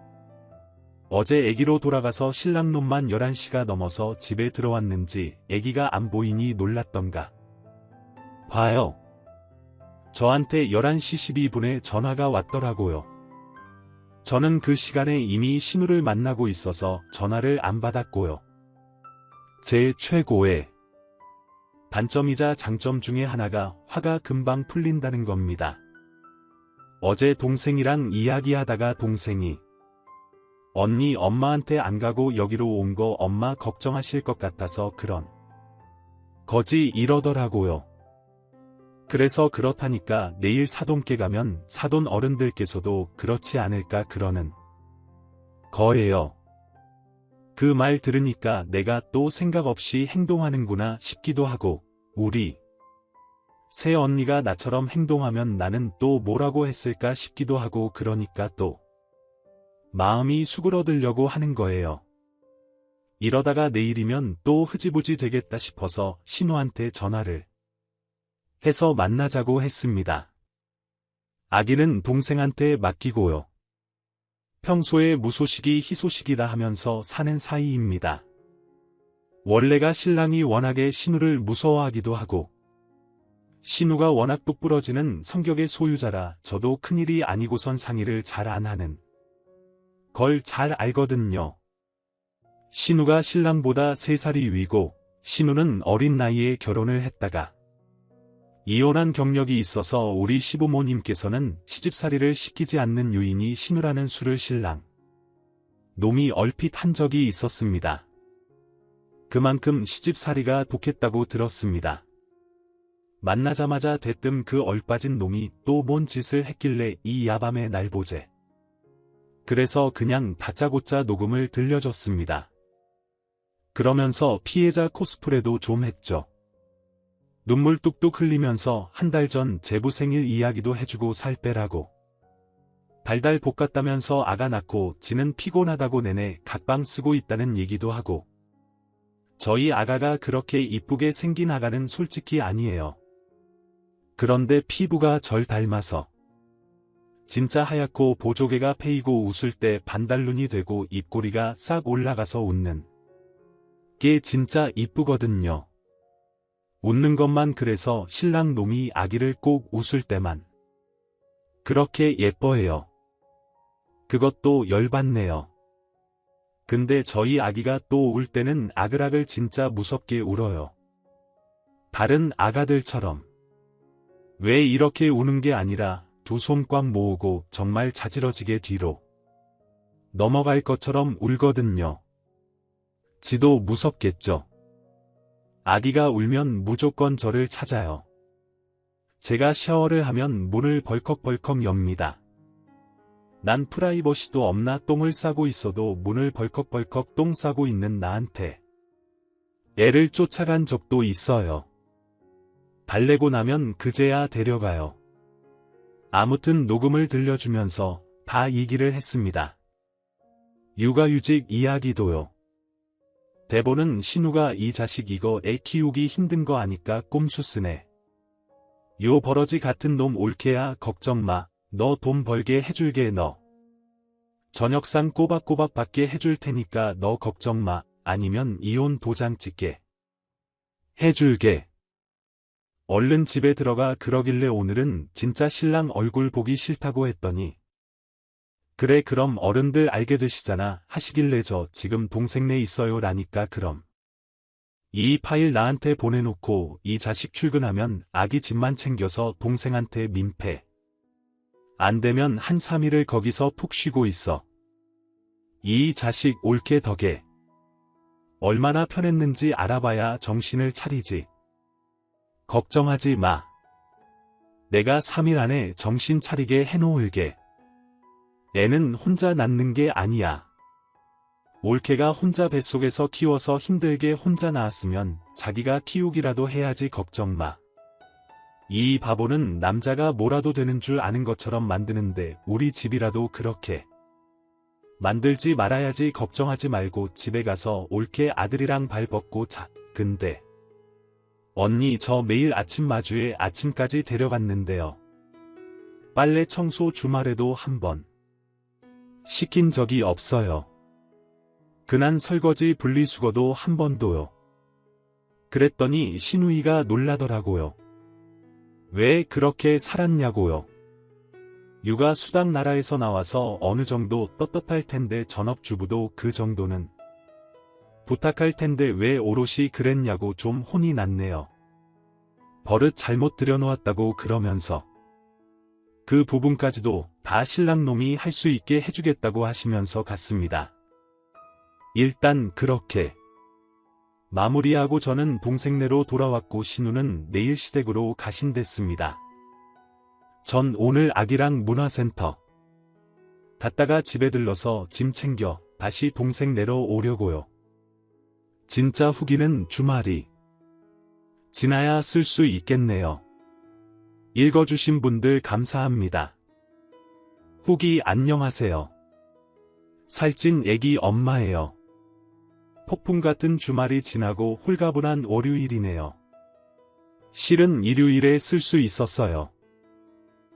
Speaker 1: 어제 애기로 돌아가서 신랑놈만 11시가 넘어서 집에 들어왔는지 애기가 안 보이니 놀랐던가 봐요. 저한테 11시 12분에 전화가 왔더라고요. 저는 그 시간에 이미 신우를 만나고 있어서 전화를 안 받았고요. 제 최고의 단점이자 장점 중에 하나가 화가 금방 풀린다는 겁니다. 어제 동생이랑 이야기하다가 동생이 언니 엄마한테 안 가고 여기로 온 거 엄마 걱정하실 것 같아서 그런 거지 이러더라고요. 그래서 그렇다니까 내일 사돈께 가면 사돈 어른들께서도 그렇지 않을까 그러는 거예요. 그 말 들으니까 내가 또 생각 없이 행동하는구나 싶기도 하고 우리 새 언니가 나처럼 행동하면 나는 또 뭐라고 했을까 싶기도 하고 그러니까 또 마음이 수그러들려고 하는 거예요. 이러다가 내일이면 또 흐지부지 되겠다 싶어서 신우한테 전화를 해서 만나자고 했습니다. 아기는 동생한테 맡기고요. 평소에 무소식이 희소식이다 하면서 사는 사이입니다. 원래가 신랑이 워낙에 신우를 무서워하기도 하고 신우가 워낙 똑부러지는 성격의 소유자라 저도 큰일이 아니고선 상의를 잘 안 하는 걸 잘 알거든요. 신우가 신랑보다 3살이 위고 신우는 어린 나이에 결혼을 했다가 이혼한 경력이 있어서 우리 시부모님께서는 시집살이를 시키지 않는 유인이 신우라는 수를 신랑 놈이 얼핏 한 적이 있었습니다. 그만큼 시집살이가 독했다고 들었습니다. 만나자마자 대뜸 그 얼빠진 놈이 또 뭔 짓을 했길래 이 야밤에 날 보재. 그래서 그냥 다짜고짜 녹음을 들려줬습니다. 그러면서 피해자 코스프레도 좀 했죠. 눈물 뚝뚝 흘리면서 한 달 전 제부 생일 이야기도 해주고 살 빼라고. 달달 볶았다면서 아가 낳고 지는 피곤하다고 내내 각방 쓰고 있다는 얘기도 하고. 저희 아가가 그렇게 이쁘게 생긴 아가는 솔직히 아니에요. 그런데 피부가 절 닮아서. 진짜 하얗고 보조개가 패이고 웃을 때 반달눈이 되고 입꼬리가 싹 올라가서 웃는 게 진짜 이쁘거든요. 웃는 것만 그래서 신랑 놈이 아기를 꼭 웃을 때만 그렇게 예뻐해요. 그것도 열받네요. 근데 저희 아기가 또 울 때는 아글아글 진짜 무섭게 울어요. 다른 아가들처럼. 왜 이렇게 우는 게 아니라 두 손 꽉 모으고 정말 자지러지게 뒤로 넘어갈 것처럼 울거든요. 지도 무섭겠죠. 아기가 울면 무조건 저를 찾아요. 제가 샤워를 하면 문을 벌컥벌컥 엽니다. 난 프라이버시도 없나 똥을 싸고 있어도 문을 벌컥벌컥 똥 싸고 있는 나한테 애를 쫓아간 적도 있어요. 달래고 나면 그제야 데려가요. 아무튼 녹음을 들려주면서 다 얘기를 했습니다. 육아휴직 이야기도요. 대본은 신우가 이 자식 이거 애 키우기 힘든 거 아니까 꼼수 쓰네. 요 버러지 같은 놈 올케야 걱정 마. 너 돈 벌게 해줄게 너. 저녁상 꼬박꼬박 받게 해줄 테니까 너 걱정 마. 아니면 이혼 도장 찍게 해줄게. 얼른 집에 들어가 그러길래 오늘은 진짜 신랑 얼굴 보기 싫다고 했더니 그래 그럼 어른들 알게 되시잖아 하시길래 저 지금 동생네 있어요 라니까 그럼 이 파일 나한테 보내놓고 이 자식 출근하면 아기 집만 챙겨서 동생한테 민폐. 안 되면 한 3일을 거기서 푹 쉬고 있어. 이 자식 올게 덕에. 얼마나 편했는지 알아봐야 정신을 차리지. 걱정하지 마. 내가 3일 안에 정신 차리게 해놓을게. 애는 혼자 낳는 게 아니야. 올케가 혼자 뱃속에서 키워서 힘들게 혼자 낳았으면 자기가 키우기라도 해야지 걱정 마. 이 바보는 남자가 뭐라도 되는 줄 아는 것처럼 만드는데 우리 집이라도 그렇게 만들지 말아야지 걱정하지 말고 집에 가서 올케 아들이랑 발 뻗고 자. 근데 언니 저 매일 아침 마주에 아침까지 데려갔는데요. 빨래 청소 주말에도 한 번 시킨 적이 없어요. 그난 설거지 분리수거도 한 번도요. 그랬더니 신우이가 놀라더라고요. 왜 그렇게 살았냐고요. 육아 수당 나라에서 나와서 어느 정도 떳떳할 텐데 전업주부도 그 정도는 부탁할 텐데 왜 오롯이 그랬냐고 좀 혼이 났네요. 버릇 잘못 들여놓았다고 그러면서 그 부분까지도 다 신랑놈이 할 수 있게 해주겠다고 하시면서 갔습니다. 일단 그렇게 마무리하고 저는 동생네로 돌아왔고 신우는 내일 시댁으로 가신댔습니다. 전 오늘 아기랑 문화센터 갔다가 집에 들러서 짐 챙겨 다시 동생네로 오려고요. 진짜 후기는 주말이 지나야 쓸 수 있겠네요. 읽어주신 분들 감사합니다. 후기 안녕하세요. 살찐 애기 엄마예요. 폭풍 같은 주말이 지나고 홀가분한 월요일이네요. 실은 일요일에 쓸 수 있었어요.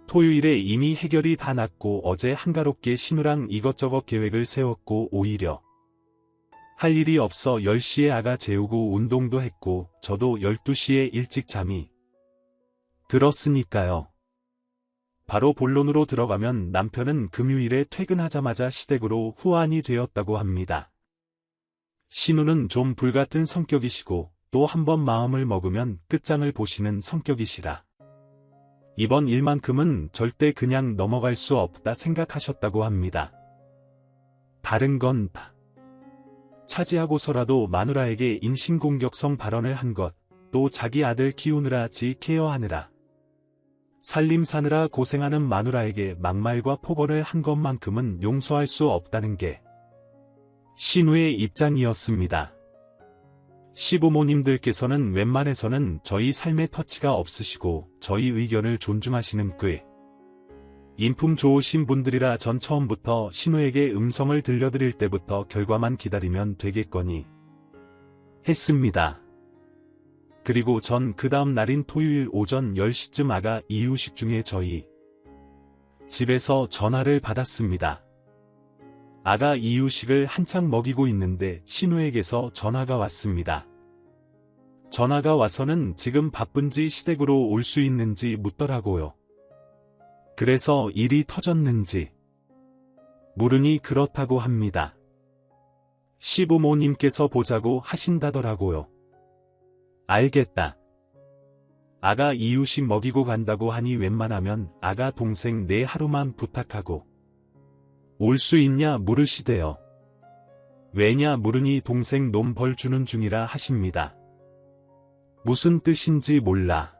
Speaker 1: 토요일에 이미 해결이 다 났고 어제 한가롭게 신우랑 이것저것 계획을 세웠고 오히려 할 일이 없어 10시에 아가 재우고 운동도 했고 저도 12시에 일찍 잠이 들었으니까요. 바로 본론으로 들어가면 남편은 금요일에 퇴근하자마자 시댁으로 후환이 되었다고 합니다. 신우는 좀 불같은 성격이시고 또 한 번 마음을 먹으면 끝장을 보시는 성격이시라 이번 일만큼은 절대 그냥 넘어갈 수 없다 생각하셨다고 합니다. 다른 건 다 차지하고서라도 마누라에게 인신공격성 발언을 한 것, 또 자기 아들 키우느라 지 케어하느라 살림 사느라 고생하는 마누라에게 막말과 폭언을 한 것만큼은 용서할 수 없다는 게 신우의 입장이었습니다. 시부모님들께서는 웬만해서는 저희 삶에 터치가 없으시고 저희 의견을 존중하시는 꽤 인품 좋으신 분들이라 전 처음부터 신우에게 음성을 들려드릴 때부터 결과만 기다리면 되겠거니 했습니다. 그리고 전 그 다음 날인 토요일 오전 10시쯤 아가 이유식 중에 저희 집에서 전화를 받았습니다. 아가 이유식을 한창 먹이고 있는데 신우에게서 전화가 왔습니다. 전화가 와서는 지금 바쁜지 시댁으로 올 수 있는지 묻더라고요. 그래서 일이 터졌는지 물으니 그렇다고 합니다. 시부모님께서 보자고 하신다더라고요. 알겠다. 아가 이유식 먹이고 간다고 하니 웬만하면 아가 동생 내 하루만 부탁하고 올 수 있냐 물으시대요. 왜냐 물으니 동생 놈 벌 주는 중이라 하십니다. 무슨 뜻인지 몰라.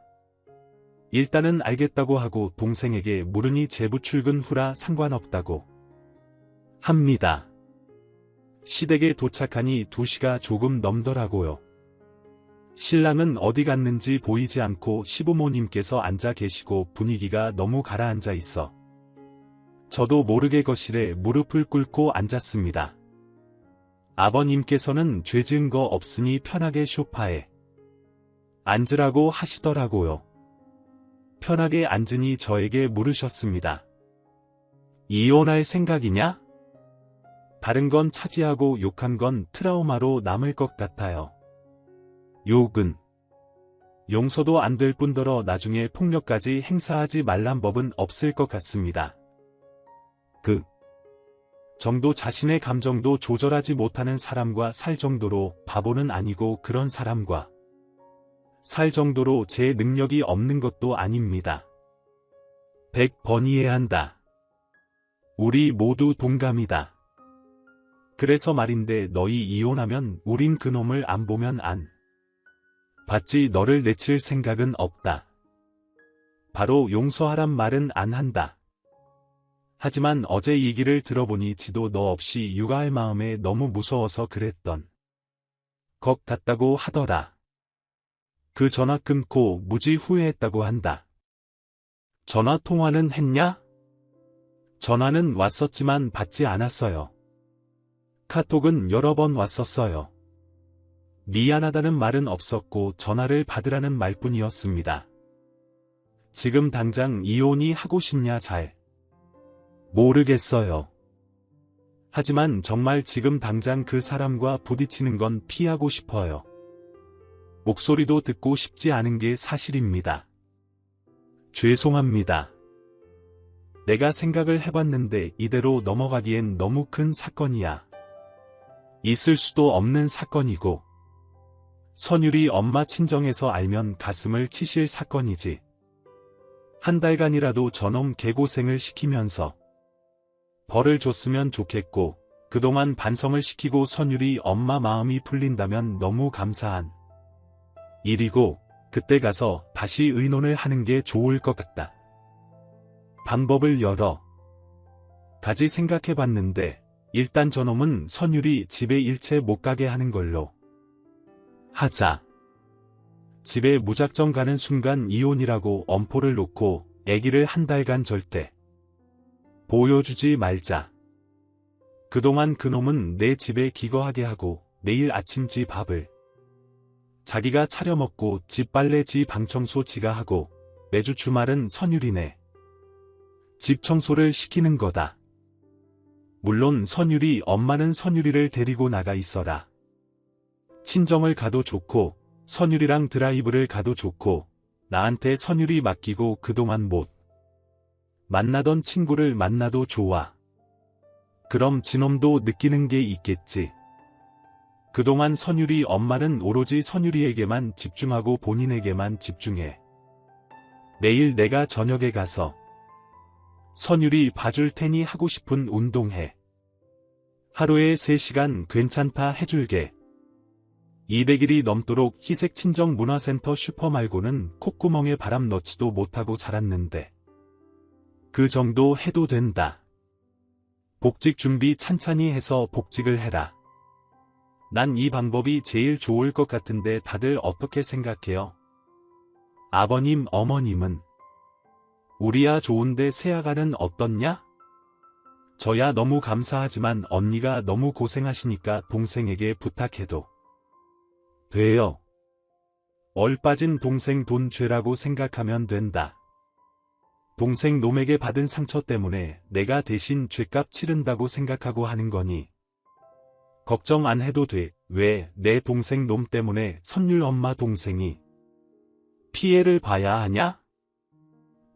Speaker 1: 일단은 알겠다고 하고 동생에게 물으니 재부 출근 후라 상관없다고 합니다. 시댁에 도착하니 2시가 조금 넘더라고요. 신랑은 어디 갔는지 보이지 않고 시부모님께서 앉아 계시고 분위기가 너무 가라앉아 있어 저도 모르게 거실에 무릎을 꿇고 앉았습니다. 아버님께서는 죄 지은 거 없으니 편하게 소파에 앉으라고 하시더라고요. 편하게 앉으니 저에게 물으셨습니다. 이혼할 생각이냐? 다른 건 차지하고 욕한 건 트라우마로 남을 것 같아요. 욕은 용서도 안 될 뿐더러 나중에 폭력까지 행사하지 말란 법은 없을 것 같습니다. 그 정도 자신의 감정도 조절하지 못하는 사람과 살 정도로 바보는 아니고 그런 사람과 살 정도로 제 능력이 없는 것도 아닙니다. 100번 이해한다. 우리 모두 동감이다. 그래서 말인데 너희 이혼하면 우린 그놈을 안 보면 안 받지 너를 내칠 생각은 없다. 바로 용서하란 말은 안 한다. 하지만 어제 얘기를 들어보니 지도 너 없이 육아할 마음에 너무 무서워서 그랬던 것 같다고 하더라. 그 전화 끊고 무지 후회했다고 한다. 전화 통화는 했냐? 전화는 왔었지만 받지 않았어요. 카톡은 여러 번 왔었어요. 미안하다는 말은 없었고 전화를 받으라는 말뿐이었습니다. 지금 당장 이혼이 하고 싶냐 잘 모르겠어요. 하지만 정말 지금 당장 그 사람과 부딪히는 건 피하고 싶어요. 목소리도 듣고 싶지 않은 게 사실입니다. 죄송합니다. 내가 생각을 해봤는데 이대로 넘어가기엔 너무 큰 사건이야. 있을 수도 없는 사건이고 선율이 엄마 친정에서 알면 가슴을 치실 사건이지. 한 달간이라도 저놈 개고생을 시키면서 벌을 줬으면 좋겠고 그동안 반성을 시키고 선율이 엄마 마음이 풀린다면 너무 감사한 일이고 그때 가서 다시 의논을 하는 게 좋을 것 같다. 방법을 여러 가지 생각해봤는데 일단 저놈은 선율이 집에 일체 못 가게 하는 걸로 하자. 집에 무작정 가는 순간 이혼이라고 엄포를 놓고 애기를 한 달간 절대 보여주지 말자. 그동안 그놈은 내 집에 기거하게 하고 매일 아침 지 밥을 자기가 차려 먹고 집 빨래 지 방 청소 지가 하고 매주 주말은 선율이네 집 청소를 시키는 거다. 물론 선율이 엄마는 선율이를 데리고 나가 있어라. 친정을 가도 좋고 선율이랑 드라이브를 가도 좋고 나한테 선율이 맡기고 그동안 못 만나던 친구를 만나도 좋아. 그럼 지놈도 느끼는 게 있겠지. 그동안 선율이 엄마는 오로지 선율이에게만 집중하고 본인에게만 집중해. 내일 내가 저녁에 가서 선율이 봐줄 테니 하고 싶은 운동해. 하루에 3시간 괜찮다 해줄게. 200일이 넘도록 희색 친정 문화센터 슈퍼 말고는 콧구멍에 바람 넣지도 못하고 살았는데 그 정도 해도 된다. 복직 준비 찬찬히 해서 복직을 해라. 난 이 방법이 제일 좋을 것 같은데 다들 어떻게 생각해요? 아버님, 어머님은? 우리야 좋은데 새아가는 어떻냐? 저야 너무 감사하지만 언니가 너무 고생하시니까 동생에게 부탁해도 돼요. 얼빠진 동생 돈 죄라고 생각하면 된다. 동생 놈에게 받은 상처 때문에 내가 대신 죄값 치른다고 생각하고 하는 거니 걱정 안 해도 돼. 왜 내 동생 놈 때문에 선율 엄마 동생이 피해를 봐야 하냐?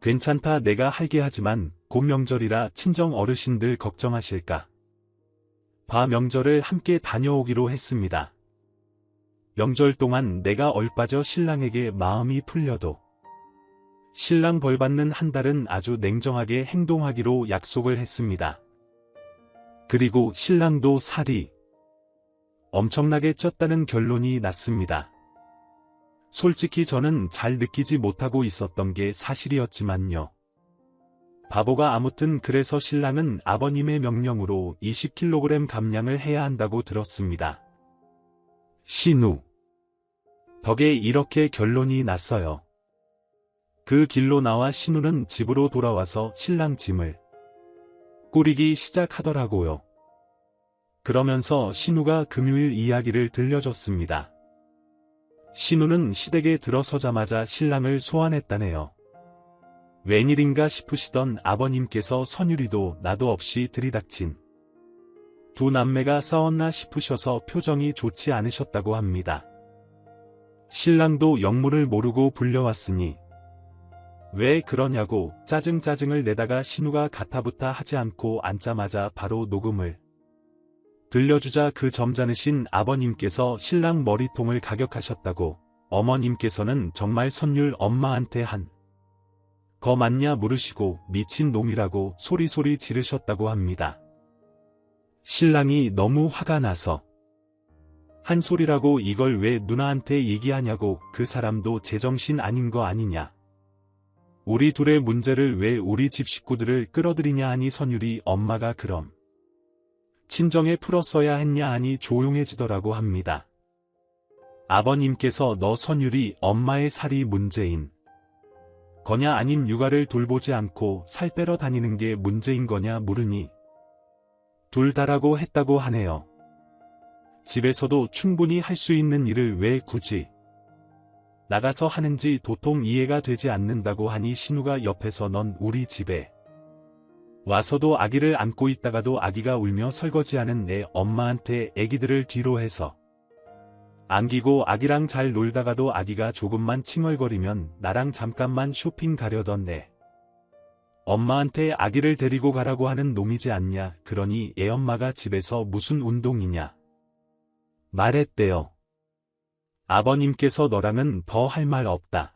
Speaker 1: 괜찮다. 내가 할게 하지만 곧 명절이라 친정 어르신들 걱정하실까 봐. 명절을 함께 다녀오기로 했습니다. 명절 동안 내가 얼빠져 신랑에게 마음이 풀려도 신랑 벌받는 한 달은 아주 냉정하게 행동하기로 약속을 했습니다. 그리고 신랑도 살이 엄청나게 쪘다는 결론이 났습니다. 솔직히 저는 잘 느끼지 못하고 있었던 게 사실이었지만요. 바보가 아무튼 그래서 신랑은 아버님의 명령으로 20kg 감량을 해야 한다고 들었습니다. 신우 덕에 이렇게 결론이 났어요. 그 길로 나와 신우는 집으로 돌아와서 신랑 짐을 꾸리기 시작하더라고요. 그러면서 신우가 금요일 이야기를 들려줬습니다. 신우는 시댁에 들어서자마자 신랑을 소환했다네요. 웬일인가 싶으시던 아버님께서 선율이도 나도 없이 들이닥친 두 남매가 싸웠나 싶으셔서 표정이 좋지 않으셨다고 합니다. 신랑도 영문을 모르고 불려왔으니 왜 그러냐고 짜증을 내다가 신우가 가타부타 하지 않고 앉자마자 바로 녹음을 들려주자 그 점잖으신 아버님께서 신랑 머리통을 가격하셨다고, 어머님께서는 정말 선율 엄마한테 한 거 맞냐 물으시고 미친 놈이라고 소리소리 지르셨다고 합니다. 신랑이 너무 화가 나서 한 소리라고 이걸 왜 누나한테 얘기하냐고 그 사람도 제정신 아닌 거 아니냐. 우리 둘의 문제를 왜 우리 집 식구들을 끌어들이냐 하니 선율이 엄마가 그럼 친정에 풀었어야 했냐 하니 조용해지더라고 합니다. 아버님께서 너 선율이 엄마의 살이 문제인 거냐 아님 육아를 돌보지 않고 살 빼러 다니는 게 문제인 거냐 물으니 둘 다라고 했다고 하네요. 집에서도 충분히 할 수 있는 일을 왜 굳이 나가서 하는지 도통 이해가 되지 않는다고 하니 신우가 옆에서 넌 우리 집에 와서도 아기를 안고 있다가도 아기가 울며 설거지하는 내 엄마한테 애기들을 뒤로 해서 안기고 아기랑 잘 놀다가도 아기가 조금만 칭얼거리면 나랑 잠깐만 쇼핑 가려던 내 엄마한테 아기를 데리고 가라고 하는 놈이지 않냐. 그러니 애엄마가 집에서 무슨 운동이냐 말했대요. 아버님께서 너랑은 더 할 말 없다.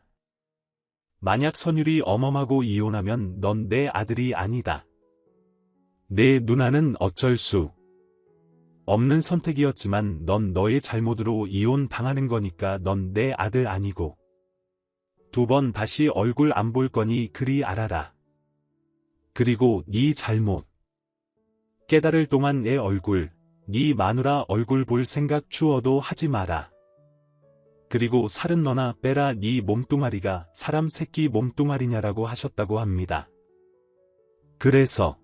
Speaker 1: 만약 선율이 엄엄하고 이혼하면 넌 내 아들이 아니다. 내 누나는 어쩔 수 없는 선택이었지만 넌 너의 잘못으로 이혼 당하는 거니까 넌 내 아들 아니고 2번 다시 얼굴 안 볼 거니 그리 알아라. 그리고 네 잘못 깨달을 동안 내 얼굴, 네 마누라 얼굴 볼 생각 추워도 하지 마라. 그리고 살은 너나 빼라. 네 몸뚱아리가 사람 새끼 몸뚱아리냐라고 하셨다고 합니다. 그래서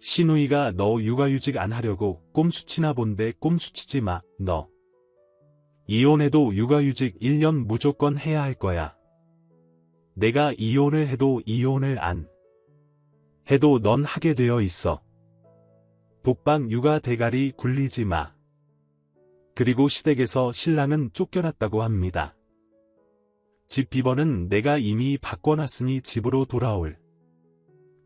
Speaker 1: 시누이가 너 육아휴직 안 하려고 꼼수치나 본데 꼼수치지 마. 너 이혼해도 육아휴직 1년 무조건 해야 할 거야. 내가 이혼을 해도 이혼을 안 해도 넌 하게 되어 있어. 독박 육아 대가리 굴리지 마. 그리고 시댁에서 신랑은 쫓겨났다고 합니다. 집 비번은 내가 이미 바꿔놨으니 집으로 돌아올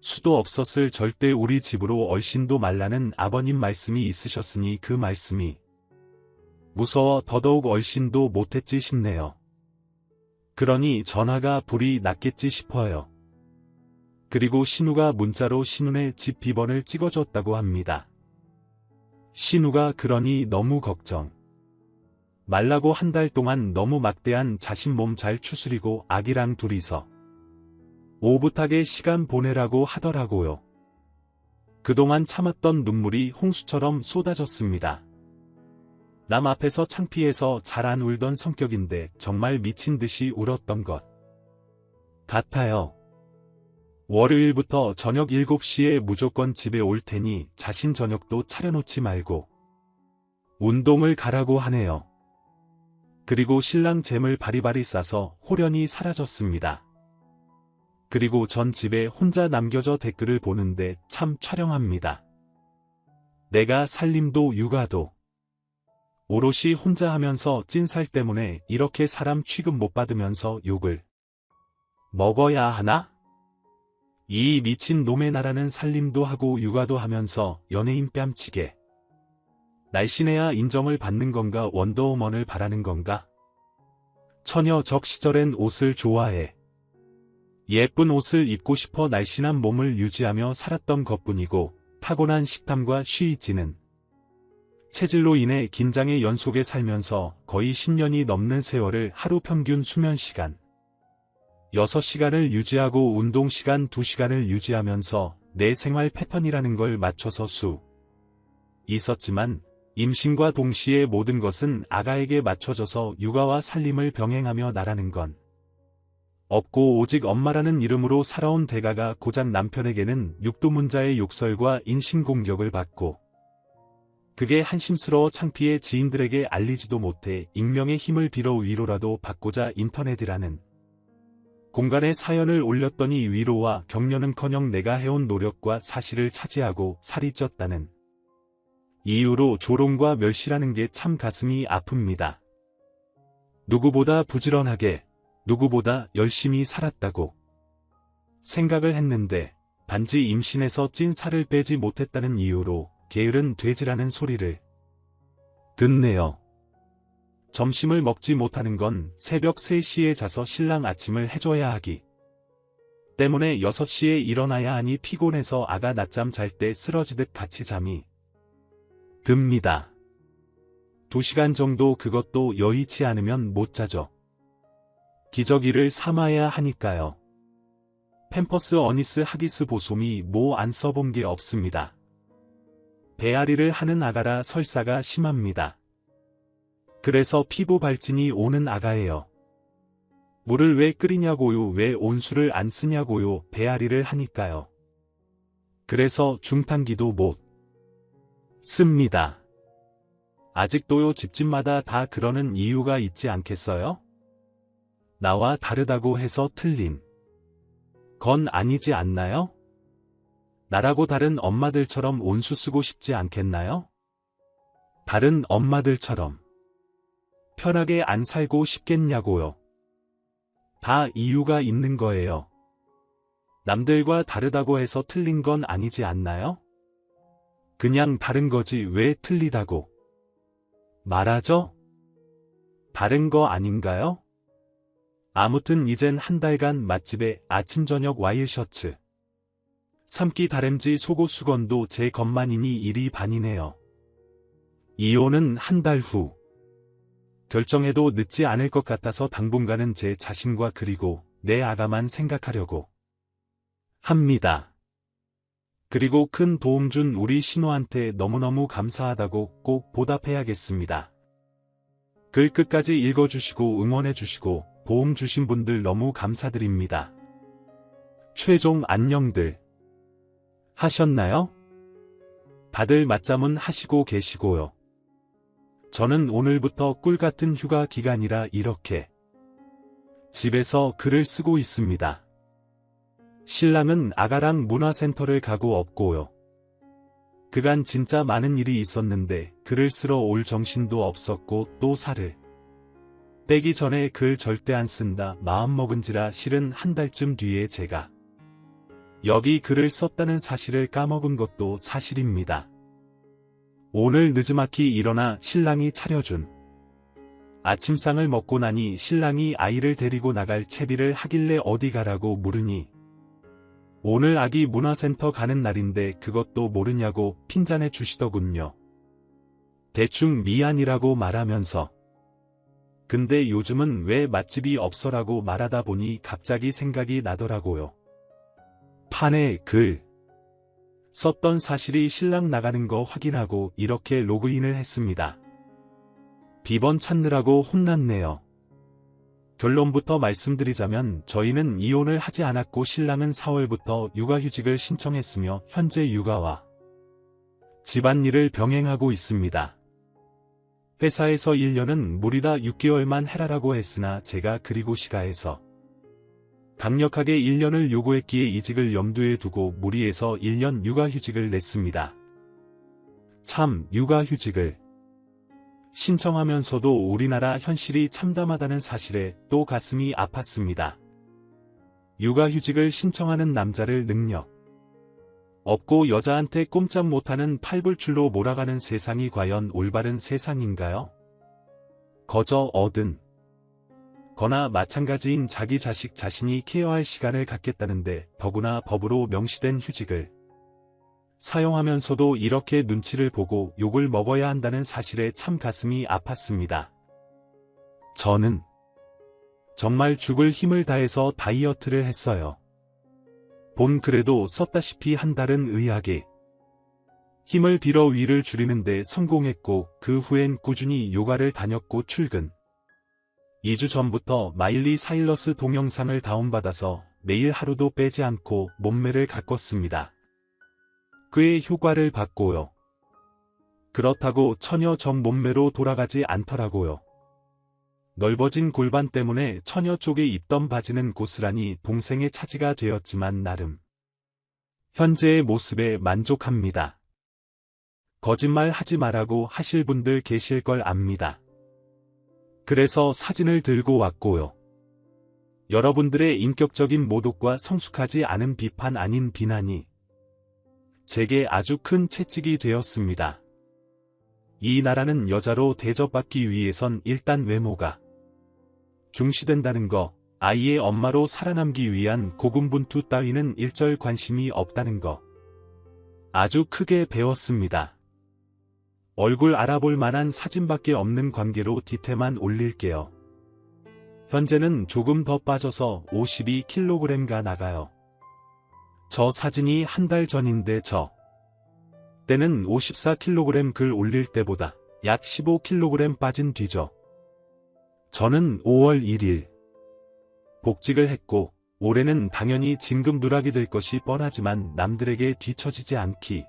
Speaker 1: 수도 없었을. 절대 우리 집으로 얼씬도 말라는 아버님 말씀이 있으셨으니 그 말씀이 무서워 더더욱 얼씬도 못했지 싶네요. 그러니 전화가 불이 났겠지 싶어요. 그리고 신우가 문자로 신우네 집 비번을 찍어줬다고 합니다. 신우가 그러니 너무 걱정 말라고 한 달 동안 너무 막대한 자신 몸 잘 추스리고 아기랑 둘이서 오붓하게 시간 보내라고 하더라고요. 그동안 참았던 눈물이 홍수처럼 쏟아졌습니다. 남 앞에서 창피해서 잘 안 울던 성격인데 정말 미친 듯이 울었던 것 같아요. 월요일부터 저녁 7시에 무조건 집에 올 테니 자신 저녁도 차려놓지 말고 운동을 가라고 하네요. 그리고 신랑 잼을 바리바리 싸서 호련히 사라졌습니다. 그리고 전 집에 혼자 남겨져 댓글을 보는데 참 촬영합니다. 내가 살림도 육아도 오롯이 혼자 하면서 찐살 때문에 이렇게 사람 취급 못 받으면서 욕을 먹어야 하나? 이 미친 놈의 나라는 살림도 하고 육아도 하면서 연예인 뺨치게 날씬해야 인정을 받는 건가? 원더우먼을 바라는 건가? 처녀적 시절엔 옷을 좋아해 예쁜 옷을 입고 싶어 날씬한 몸을 유지하며 살았던 것뿐이고 타고난 식탐과 쉬이지는 체질로 인해 긴장의 연속에 살면서 거의 10년이 넘는 세월을 하루 평균 수면 시간 6시간을 유지하고 운동 시간 2시간을 유지하면서 내 생활 패턴이라는 걸 맞춰서 수 있었지만 임신과 동시에 모든 것은 아가에게 맞춰져서 육아와 살림을 병행하며 나라는 건 없고 오직 엄마라는 이름으로 살아온 대가가 고작 남편에게는 육두문자의 욕설과 인신공격을 받고 그게 한심스러워 창피해 지인들에게 알리지도 못해 익명의 힘을 빌어 위로라도 받고자 인터넷이라는 공간에 사연을 올렸더니 위로와 격려는커녕 내가 해온 노력과 사실을 차지하고 살이 쪘다는 이유로 조롱과 멸시라는 게 참 가슴이 아픕니다. 누구보다 부지런하게 누구보다 열심히 살았다고 생각을 했는데 단지 임신해서 찐 살을 빼지 못했다는 이유로 게으른 돼지라는 소리를 듣네요. 점심을 먹지 못하는 건 새벽 3시에 자서 신랑 아침을 해줘야 하기 때문에 6시에 일어나야 하니 피곤해서 아가 낮잠 잘 때 쓰러지듯 같이 잠이 듭니다. 2시간 정도 그것도 여의치 않으면 못 자죠. 기저귀를 삼아야 하니까요. 팸퍼스 어니스 하기스 보솜이 뭐 안 써본 게 없습니다. 배앓이를 하는 아가라 설사가 심합니다. 그래서 피부 발진이 오는 아가예요. 물을 왜 끓이냐고요? 왜 온수를 안 쓰냐고요? 배앓이를 하니까요. 그래서 중탕기도 못 씁니다. 아직도요. 집집마다 다 그러는 이유가 있지 않겠어요? 나와 다르다고 해서 틀린 건 아니지 않나요? 나라고 다른 엄마들처럼 온수 쓰고 싶지 않겠나요? 다른 엄마들처럼 편하게 안 살고 싶겠냐고요. 다 이유가 있는 거예요. 남들과 다르다고 해서 틀린 건 아니지 않나요? 그냥 다른 거지 왜 틀리다고 말하죠? 다른 거 아닌가요? 아무튼 이젠 한 달간 맛집에 아침 저녁 와일 셔츠. 3끼 다램쥐 속옷 수건도 제 것만이니 일이 반이네요. 이혼은 한 달 후. 결정해도 늦지 않을 것 같아서 당분간은 제 자신과 그리고 내 아가만 생각하려고 합니다. 그리고 큰 도움 준 우리 신우한테 너무너무 감사하다고 꼭 보답해야겠습니다. 글 끝까지 읽어주시고 응원해주시고 도움 주신 분들 너무 감사드립니다. 최종 안녕들 하셨나요? 다들 맞잠은 하시고 계시고요. 저는 오늘부터 꿀같은 휴가 기간이라 이렇게 집에서 글을 쓰고 있습니다. 신랑은 아가랑 문화센터를 가고 없고요. 그간 진짜 많은 일이 있었는데 글을 쓰러 올 정신도 없었고 또 살을 빼기 전에 글 절대 안 쓴다 마음먹은지라 실은 한 달쯤 뒤에 제가 여기 글을 썼다는 사실을 까먹은 것도 사실입니다. 오늘 느지막이 일어나 신랑이 차려준 아침상을 먹고 나니 신랑이 아이를 데리고 나갈 채비를 하길래 어디 가라고 물으니 오늘 아기 문화센터 가는 날인데 그것도 모르냐고 핀잔해 주시더군요. 대충 미안이라고 말하면서 근데 요즘은 왜 맛집이 없어라고 말하다 보니 갑자기 생각이 나더라고요. 판에 글 썼던 사실이 신랑 나가는 거 확인하고 이렇게 로그인을 했습니다. 비번 찾느라고 혼났네요. 결론부터 말씀드리자면 저희는 이혼을 하지 않았고 신랑은 4월부터 육아휴직을 신청했으며 현재 육아와 집안일을 병행하고 있습니다. 회사에서 1년은 무리다 6개월만 해라라고 했으나 제가 그리고 시가해서 강력하게 1년을 요구했기에 이직을 염두에 두고 무리해서 1년 육아휴직을 냈습니다. 참 육아휴직을 신청하면서도 우리나라 현실이 참담하다는 사실에 또 가슴이 아팠습니다. 육아휴직을 신청하는 남자를 능력 없고 여자한테 꼼짝 못하는 팔불출로 몰아가는 세상이 과연 올바른 세상인가요? 거저 얻은 거나 마찬가지인 자기 자식 자신이 케어할 시간을 갖겠다는데 더구나 법으로 명시된 휴직을 사용하면서도 이렇게 눈치를 보고 욕을 먹어야 한다는 사실에 참 가슴이 아팠습니다. 저는 정말 죽을 힘을 다해서 다이어트를 했어요. 본 글에도 썼다시피 한 달은 의학에 힘을 빌어 위를 줄이는데 성공했고 그 후엔 꾸준히 요가를 다녔고 출근 2주 전부터 마일리 사이러스 동영상을 다운받아서 매일 하루도 빼지 않고 몸매를 가꿨습니다. 꽤 효과를 봤고요. 그렇다고 처녀 정 몸매로 돌아가지 않더라고요. 넓어진 골반 때문에 처녀 쪽에 입던 바지는 고스란히 동생의 차지가 되었지만 나름 현재의 모습에 만족합니다. 거짓말 하지 말라고 하실 분들 계실 걸 압니다. 그래서 사진을 들고 왔고요. 여러분들의 인격적인 모독과 성숙하지 않은 비판 아닌 비난이 제게 아주 큰 채찍이 되었습니다. 이 나라는 여자로 대접받기 위해선 일단 외모가 중시된다는 거, 아이의 엄마로 살아남기 위한 고군분투 따위는 일절 관심이 없다는 거 아주 크게 배웠습니다. 얼굴 알아볼 만한 사진밖에 없는 관계로 디테만 올릴게요. 현재는 조금 더 빠져서 52kg가 나가요. 저 사진이 한 달 전인데 저 때는 54kg 글 올릴 때보다 약 15kg 빠진 뒤죠. 저는 5월 1일 복직을 했고 올해는 당연히 진급 누락이 될 것이 뻔하지만 남들에게 뒤처지지 않기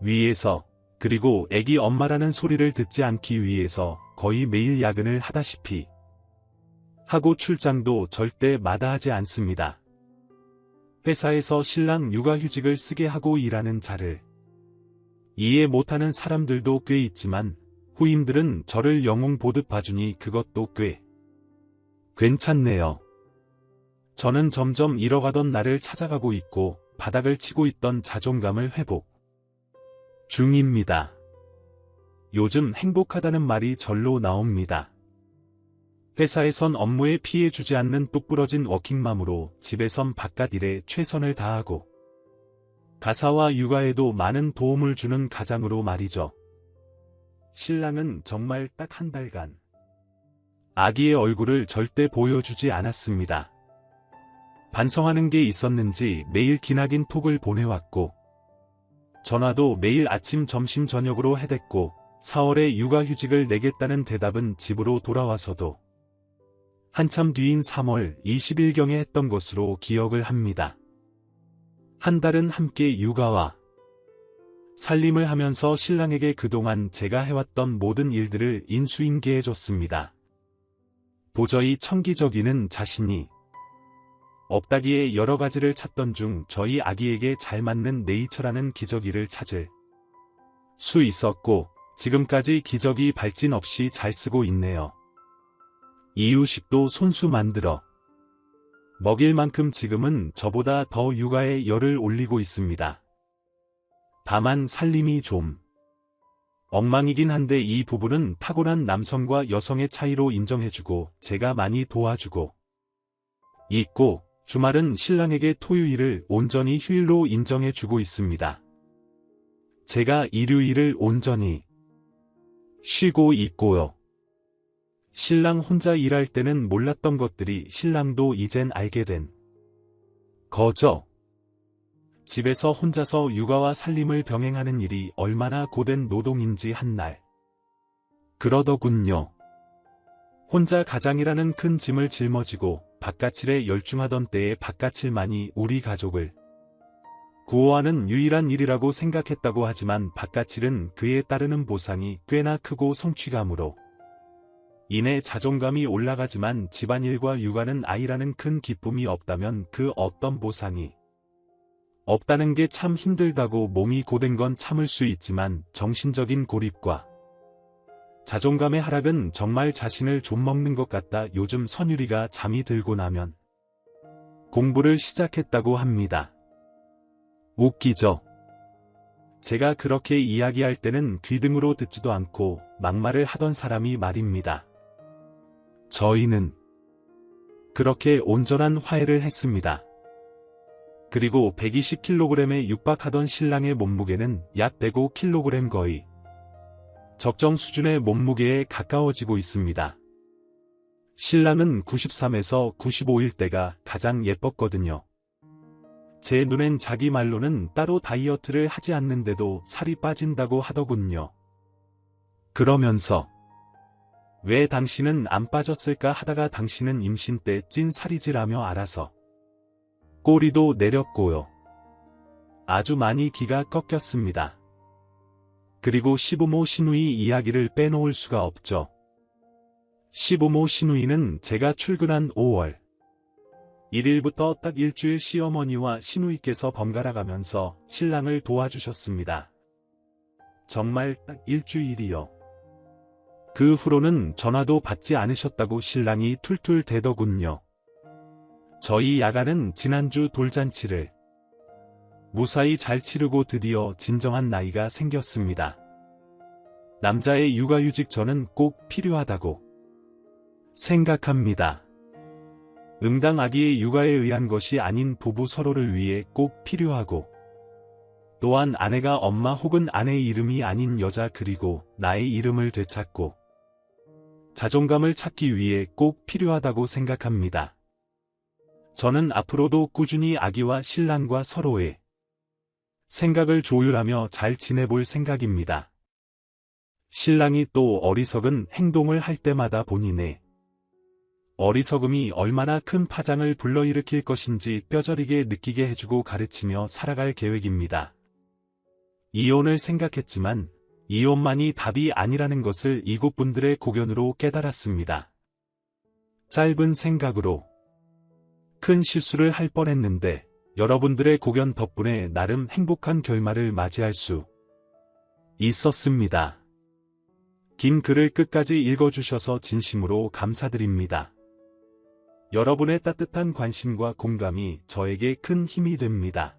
Speaker 1: 위해서 그리고 애기 엄마라는 소리를 듣지 않기 위해서 거의 매일 야근을 하다시피 하고 출장도 절대 마다하지 않습니다. 회사에서 신랑 육아휴직을 쓰게 하고 일하는 자를 이해 못하는 사람들도 꽤 있지만 후임들은 저를 영웅 보듯 봐주니 그것도 꽤 괜찮네요. 저는 점점 잃어가던 나를 찾아가고 있고 바닥을 치고 있던 자존감을 회복 중입니다. 요즘 행복하다는 말이 절로 나옵니다. 회사에선 업무에 피해 주지 않는 똑부러진 워킹맘으로 집에선 바깥 일에 최선을 다하고 가사와 육아에도 많은 도움을 주는 가장으로 말이죠. 신랑은 정말 딱 한 달간 아기의 얼굴을 절대 보여주지 않았습니다. 반성하는 게 있었는지 매일 기나긴 톡을 보내왔고 전화도 매일 아침 점심 저녁으로 해댔고 4월에 육아휴직을 내겠다는 대답은 집으로 돌아와서도 한참 뒤인 3월 20일경에 했던 것으로 기억을 합니다. 한 달은 함께 육아와 살림을 하면서 신랑에게 그동안 제가 해왔던 모든 일들을 인수인계해줬습니다. 도저히 청기저귀는 자신이 없다기에 여러 가지를 찾던 중 저희 아기에게 잘 맞는 네이처라는 기저귀를 찾을 수 있었고 지금까지 기저귀 발진 없이 잘 쓰고 있네요. 이유식도 손수 만들어 먹일 만큼 지금은 저보다 더 육아에 열을 올리고 있습니다. 다만 살림이 좀 엉망이긴 한데 이 부분은 타고난 남성과 여성의 차이로 인정해주고 제가 많이 도와주고 있고 주말은 신랑에게 토요일을 온전히 휴일로 인정해주고 있습니다. 제가 일요일을 온전히 쉬고 있고요. 신랑 혼자 일할 때는 몰랐던 것들이 신랑도 이젠 알게 된 거죠. 집에서 혼자서 육아와 살림을 병행하는 일이 얼마나 고된 노동인지 한날 그러더군요. 혼자 가장이라는 큰 짐을 짊어지고 바깥일에 열중하던 때에 바깥일만이 우리 가족을 구호하는 유일한 일이라고 생각했다고 하지만 바깥일은 그에 따르는 보상이 꽤나 크고 성취감으로 인해 자존감이 올라가지만 집안일과 육아는 아이라는 큰 기쁨이 없다면 그 어떤 보상이 없다는 게 참 힘들다고. 몸이 고된 건 참을 수 있지만 정신적인 고립과 자존감의 하락은 정말 자신을 좀먹는 것 같다. 요즘 선율이가 잠이 들고 나면 공부를 시작했다고 합니다. 웃기죠? 제가 그렇게 이야기할 때는 귀등으로 듣지도 않고 막말을 하던 사람이 말입니다. 저희는 그렇게 온전한 화해를 했습니다. 그리고 120kg에 육박하던 신랑의 몸무게는 약 105kg, 거의 적정 수준의 몸무게에 가까워지고 있습니다. 신랑은 93에서 95일 때가 가장 예뻤거든요. 제 눈엔 자기 말로는 따로 다이어트를 하지 않는데도 살이 빠진다고 하더군요. 그러면서 왜 당신은 안 빠졌을까 하다가 당신은 임신 때 찐 살이지라며 알아서 꼬리도 내렸고요. 아주 많이 기가 꺾였습니다. 그리고 시부모 시누이 이야기를 빼놓을 수가 없죠. 시부모 시누이는 제가 출근한 5월 1일부터 딱 일주일 시어머니와 시누이께서 번갈아 가면서 신랑을 도와주셨습니다. 정말 딱 일주일이요. 그 후로는 전화도 받지 않으셨다고 신랑이 툴툴 대더군요. 저희 야가는 지난주 돌잔치를 무사히 잘 치르고 드디어 진정한 나이가 생겼습니다. 남자의 육아휴직 저는 꼭 필요하다고 생각합니다. 응당 아기의 육아에 의한 것이 아닌 부부 서로를 위해 꼭 필요하고 또한 아내가 엄마 혹은 아내의 이름이 아닌 여자 그리고 나의 이름을 되찾고 자존감을 찾기 위해 꼭 필요하다고 생각합니다. 저는 앞으로도 꾸준히 아기와 신랑과 서로의 생각을 조율하며 잘 지내볼 생각입니다. 신랑이 또 어리석은 행동을 할 때마다 본인의 어리석음이 얼마나 큰 파장을 불러일으킬 것인지 뼈저리게 느끼게 해주고 가르치며 살아갈 계획입니다. 이혼을 생각했지만 이혼만이 답이 아니라는 것을 이곳분들의 고견으로 깨달았습니다. 짧은 생각으로 큰 실수를 할 뻔했는데 여러분들의 고견 덕분에 나름 행복한 결말을 맞이할 수 있었습니다. 긴 글을 끝까지 읽어주셔서 진심으로 감사드립니다. 여러분의 따뜻한 관심과 공감이 저에게 큰 힘이 됩니다.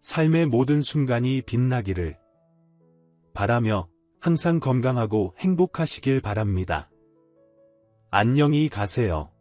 Speaker 1: 삶의 모든 순간이 빛나기를 바라며 항상 건강하고 행복하시길 바랍니다. 안녕히 가세요.